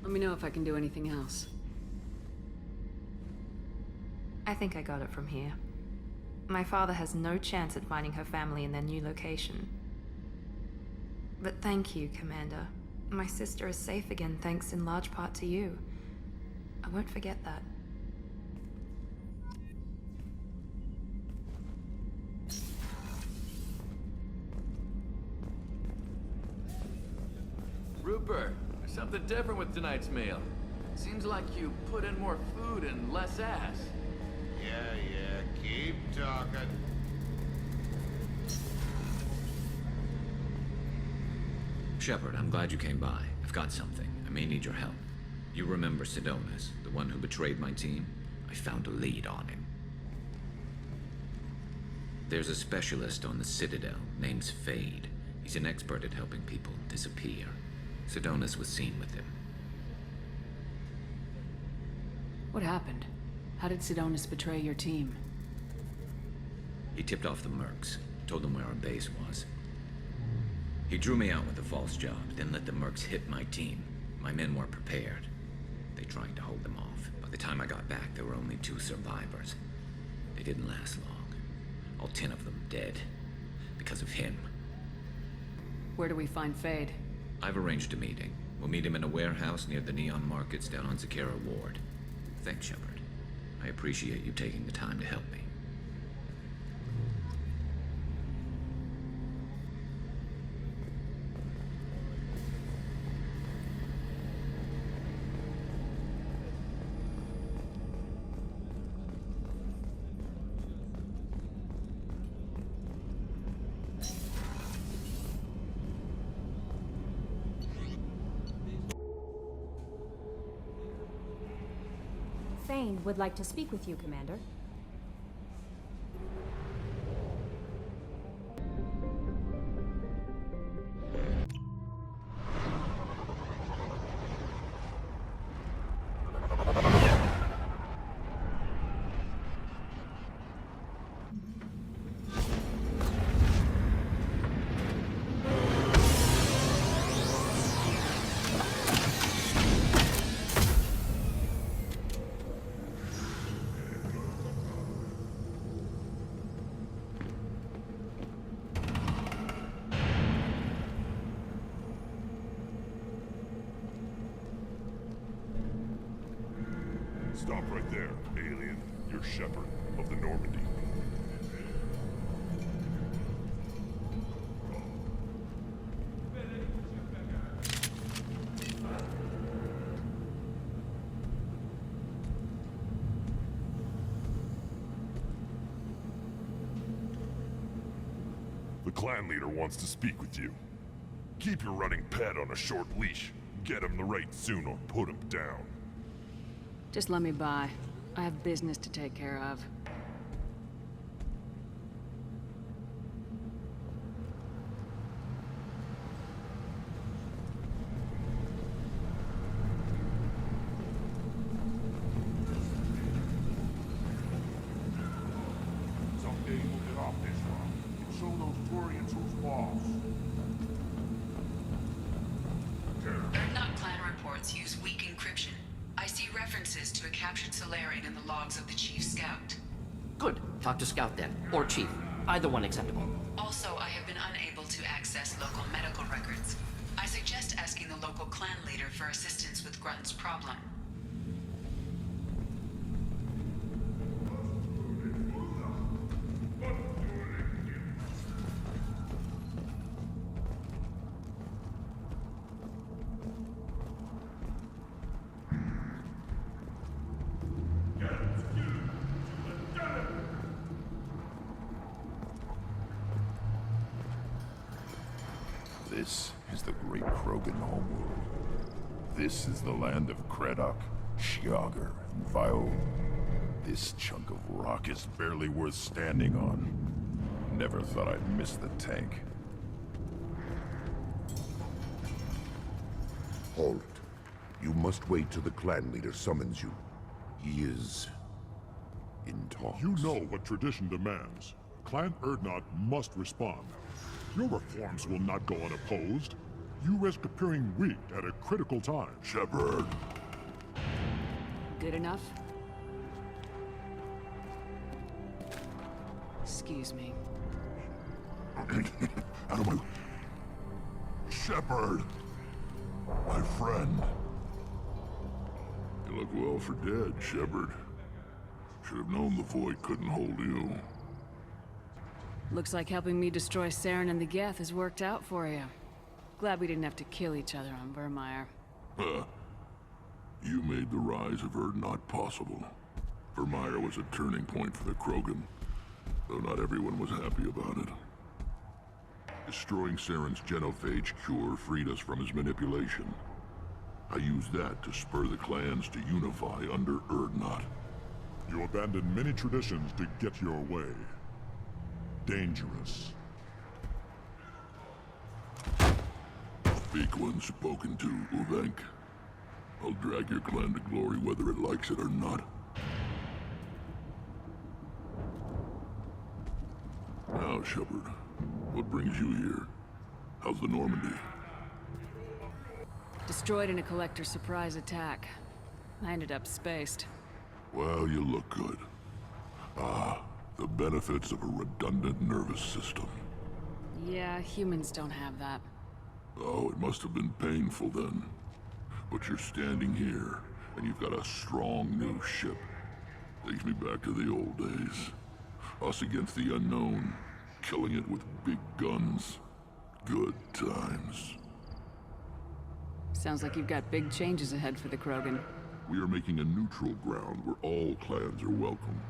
Let me know if I can do anything else. I think I got it from here. My father has no chance at finding her family in their new location. But thank you, Commander. My sister is safe again thanks in large part to you. I won't forget that. Rupert, there's something different with tonight's meal. Seems like you put in more food and less ass. Yeah, keep talking. Shepard, I'm glad you came by. I've got something. I may need your help. You remember Sidonis, the one who betrayed my team? I found a lead on him. There's a specialist on the Citadel, name's Fade. He's an expert at helping people disappear. Sidonis was seen with him. What happened? How did Sidonis betray your team? He tipped off the Mercs, told them where our base was. He drew me out with a false job, then let the Mercs hit my team. My men weren't prepared. They tried to hold them off. By the time I got back, there were only 2 survivors. They didn't last long. All 10 of them dead. Because of him. Where do we find Fade? I've arranged a meeting. We'll meet him in a warehouse near the Neon Markets down on Zakera Ward. Thanks, Shepard. I appreciate you taking the time to help me. Thane would like to speak with you, Commander. Stop right there, alien. You're Shepard of the Normandy. The clan leader wants to speak with you. Keep your running pet on a short leash. Get him the right soon or put him down. Just let me by. I have business to take care of. off this rock and show those Quarians who's boss. Erdnot clan reports use weak encryption. I see references to a captured Solarian in the logs of the Chief Scout. Good. Talk to Scout then. Or Chief. Either one acceptable. Also, I have been unable to access local medical records. I suggest asking the local clan leader for assistance with Grunt's problem. This is the great Krogan homeworld. This is the land of Kredok, Shiagar, and Vio. This chunk of rock is barely worth standing on. Never thought I'd miss the tank. Halt. You must wait till the clan leader summons you. He is in talks. You know what tradition demands. Clan Erdnot must respond. Your reforms will not go unopposed. You risk appearing weak at a critical time. Shepard. Good enough? Excuse me. Out of my... Shepard! My friend. You look well for dead, Shepard. Should have known the Void couldn't hold you. Looks like helping me destroy Saren and the Geth has worked out for you. Glad we didn't have to kill each other on Vermeer. You made the rise of Erdnot possible. Vermeer was a turning point for the Krogan, though not everyone was happy about it. Destroying Saren's genophage cure freed us from his manipulation. I used that to spur the clans to unify under Erdnot. You abandoned many traditions to get your way. Dangerous. Speak when spoken to, Uvenk. I'll drag your clan to glory whether it likes it or not. Now, Shepard, what brings you here? How's the Normandy? Destroyed in a Collector surprise attack. I ended up spaced. Well, you look good. The benefits of a redundant nervous system. Yeah, humans don't have that. Oh, it must have been painful then. But you're standing here, and you've got a strong new ship. Takes me back to the old days. Us against the unknown, killing it with big guns. Good times. Sounds like you've got big changes ahead for the Krogan. We are making a neutral ground where all clans are welcome.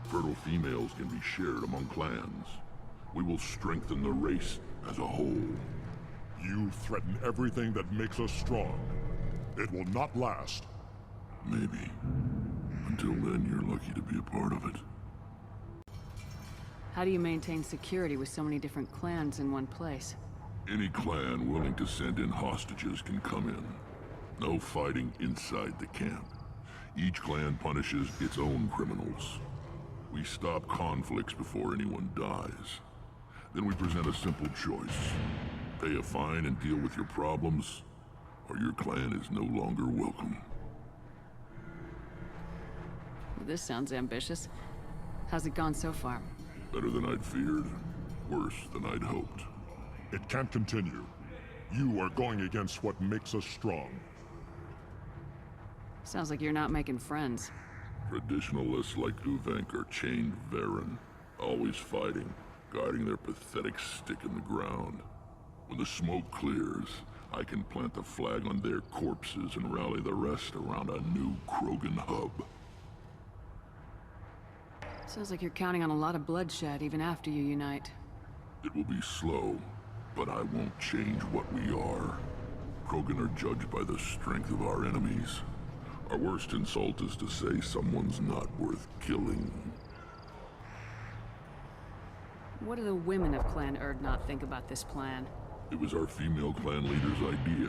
Fertile females can be shared among clans. We will strengthen the race as a whole. You threaten everything that makes us strong. It will not last. Maybe. Until then, you're lucky to be a part of it. How do you maintain security with so many different clans in one place? Any clan willing to send in hostages can come in. No fighting inside the camp. Each clan punishes its own criminals. We stop conflicts before anyone dies. Then we present a simple choice. Pay a fine and deal with your problems, or your clan is no longer welcome. This sounds ambitious. How's it gone so far? Better than I'd feared. Worse than I'd hoped. It can't continue. You are going against what makes us strong. Sounds like you're not making friends. Traditionalists like Uvenk are chained Varen, always fighting, guarding their pathetic stick in the ground. When the smoke clears, I can plant the flag on their corpses and rally the rest around a new Krogan hub. Sounds like you're counting on a lot of bloodshed even after you unite. It will be slow, but I won't change what we are. Krogan are judged by the strength of our enemies. Our worst insult is to say someone's not worth killing. What do the women of Clan Erdnot think about this plan? It was our female clan leader's idea.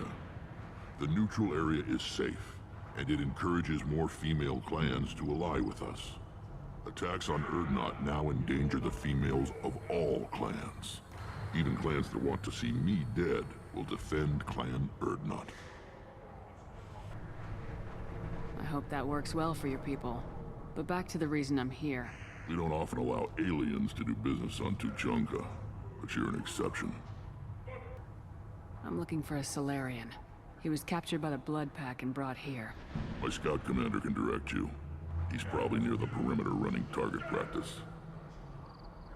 The neutral area is safe, and it encourages more female clans to ally with us. Attacks on Urdnot now endanger the females of all clans. Even clans that want to see me dead will defend Clan Urdnot. I hope that works well for your people. But back to the reason I'm here. We don't often allow aliens to do business on Tuchanka, but you're an exception. I'm looking for a Solarian. He was captured by the Blood Pack and brought here. My scout commander can direct you. He's probably near the perimeter running target practice.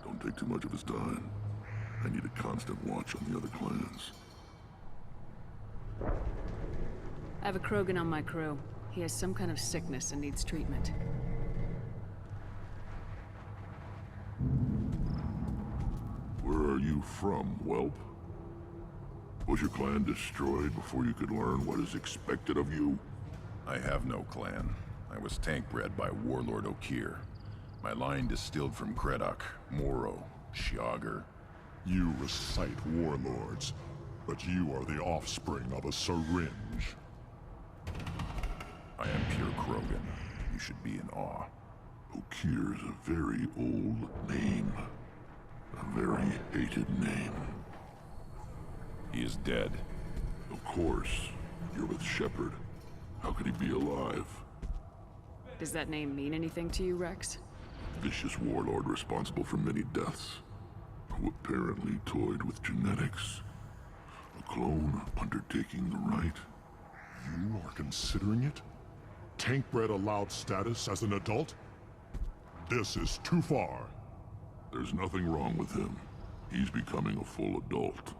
Don't take too much of his time. I need a constant watch on the other clans. I have a Krogan on my crew. He has some kind of sickness and needs treatment. Where are you from, whelp? Was your clan destroyed before you could learn what is expected of you? I have no clan. I was tank bred by Warlord Okeer. My line distilled from Kredok, Moro, Shiagar. You recite warlords, but you are the offspring of a syringe. I am pure Krogan. You should be in awe. Okeer's a very old name. A very hated name. He is dead. Of course. You're with Shepard. How could he be alive? Does that name mean anything to you, Rex? Vicious warlord responsible for many deaths. Who apparently toyed with genetics. A clone undertaking the rite. You are considering it? Tank-bred allowed status as an adult? This is too far. There's nothing wrong with him. He's becoming a full adult.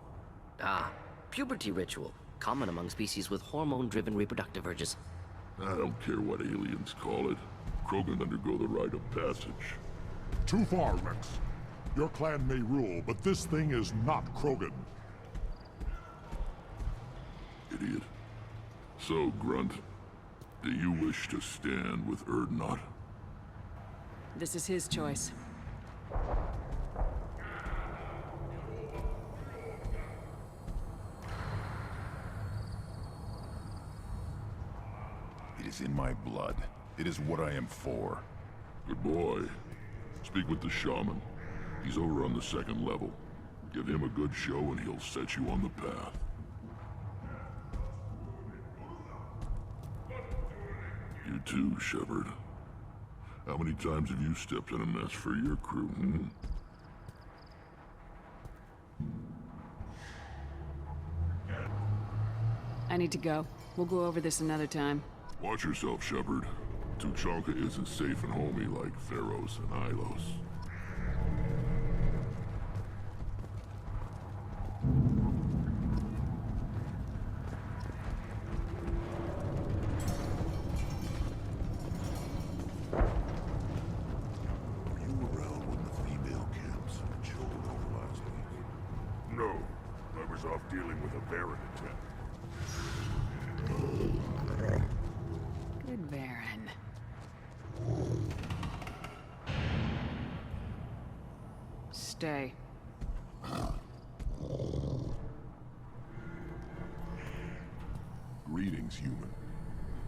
Ah, puberty ritual. Common among species with hormone-driven reproductive urges. I don't care what aliens call it. Krogan undergo the rite of passage. Too far, Rex. Your clan may rule, but this thing is not Krogan. Idiot. So, Grunt, do you wish to stand with Urdnot? This is his choice. It is in my blood. It is what I am for. Good boy. Speak with the shaman. He's over on the second level. Give him a good show and he'll set you on the path. You too, Shepard. How many times have you stepped in a mess for your crew, hmm? I need to go. We'll go over this another time. Watch yourself, Shepard. Tuchanka isn't safe and homey like Theros and Ilos. Were you around when the female camps were chilled over last week? No. I was off dealing with a Baron attack. Good Baron. Stay. Greetings, human.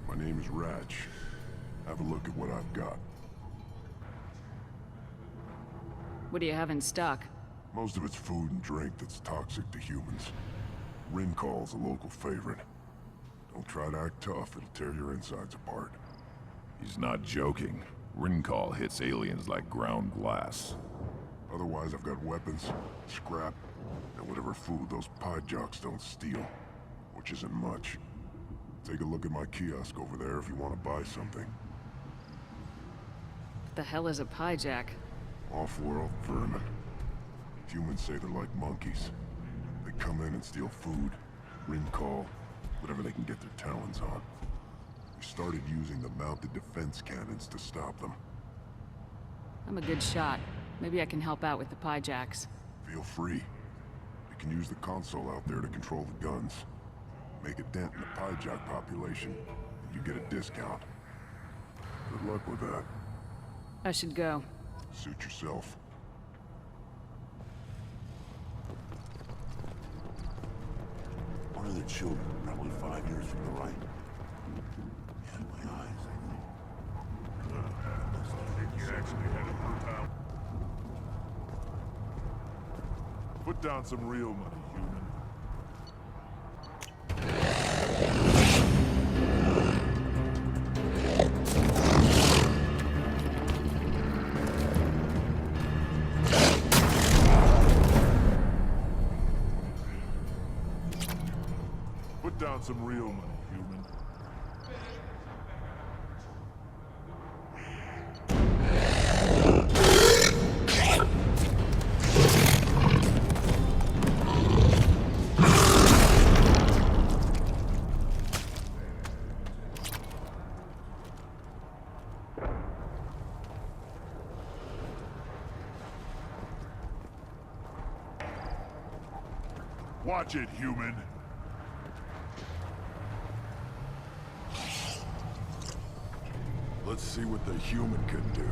My name is Ratch. Have a look at what I've got. What do you have in stock? Most of it's food and drink that's toxic to humans. Rinkal's a local favorite. Don't try to act tough, it'll tear your insides apart. He's not joking. Rinkal hits aliens like ground glass. Otherwise, I've got weapons, scrap, and whatever food those pie jocks don't steal. Which isn't much. Take a look at my kiosk over there if you want to buy something. What the hell is a piejack? Off-world vermin. Humans say they're like monkeys. They come in and steal food, Rinkal, whatever they can get their talons on. We started using the mounted defense cannons to stop them. I'm a good shot. Maybe I can help out with the piejacks. Feel free. You can use the console out there to control the guns. Make a dent in the piejack population, and you get a discount. Good luck with that. I should go. Suit yourself. One of their children, probably 5 years from the right. Yeah, my eyes, I think. Take your action. Put down some real money, human. Put down some real money, human. Watch it, human. Let's see what the human can do.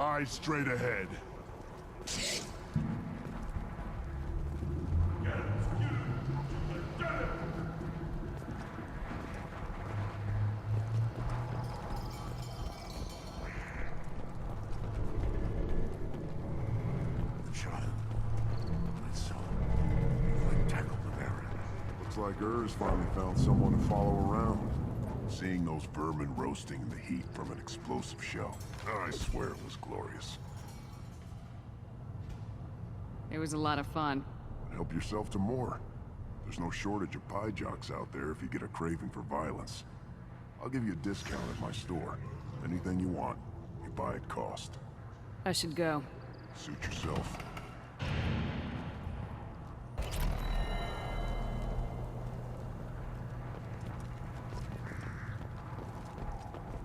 Eyes straight ahead. Looks like Urs finally found someone to follow around. Seeing those vermin roasting in the heat from an explosive shell, I swear it was glorious. It was a lot of fun. Help yourself to more. There's no shortage of pie jocks out there if you get a craving for violence. I'll give you a discount at my store. Anything you want, you buy at cost. I should go. Suit yourself.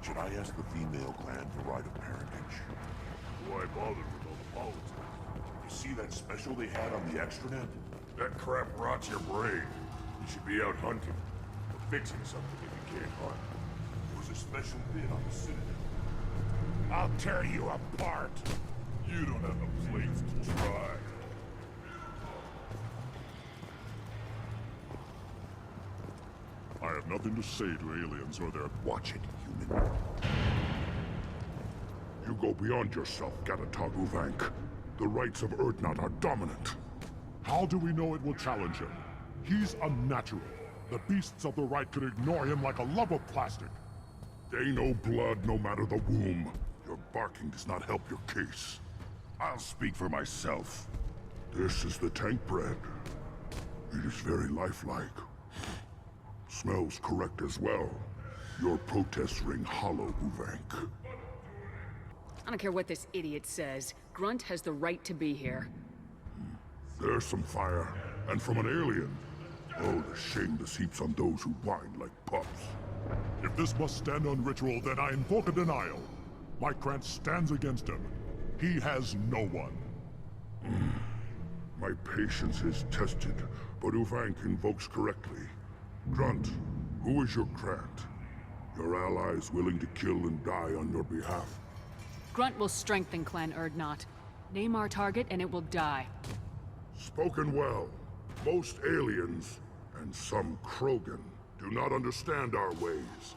Should I ask the female clan for right of parentage? Why bother with all the politics? You see see that special they had on the extranet? That crap rots your brain. You should be out hunting. Or fixing something if you can't hunt. There was a special bid on the Citadel. I'll tear you apart. You don't have the plates to try. I have nothing to say to aliens or their... Watch it, human. You go beyond yourself, Gatatog Uvank. The rights of Urdnot are dominant. How do we know it will challenge him? He's unnatural. The beasts of the right could ignore him like a lump of plastic. They know blood no matter the womb. Your barking does not help your case. I'll speak for myself. This is the tank bread. It is very lifelike. Smells correct as well. Your protests ring hollow, Uvank. I don't care what this idiot says. Grunt has the right to be here. There's some fire, and from an alien. Oh, the shame this heaps on those who whine like pups. If this must stand on ritual, then I invoke a denial. Mykrant stands against him. He has no one. My patience is tested, but Uvank invokes correctly. Grunt, who is your Krant? Your allies willing to kill and die on your behalf? Grunt will strengthen Clan Urdnot. Name our target and it will die. Spoken well. Most aliens, and some Krogan, do not understand our ways.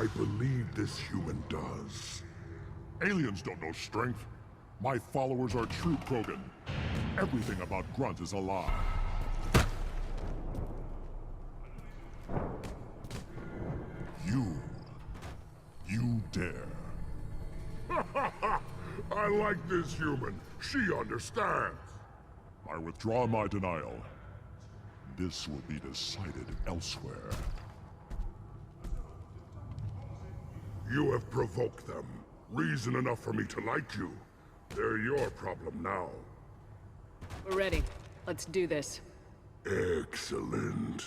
I believe this human does. Aliens don't know strength. My followers are true Krogan. Everything about Grunt is a lie. You dare. I like this human. She understands. I withdraw my denial. This will be decided elsewhere. You have provoked them. Reason enough for me to like you. They're your problem now. We're ready. Let's do this. Excellent.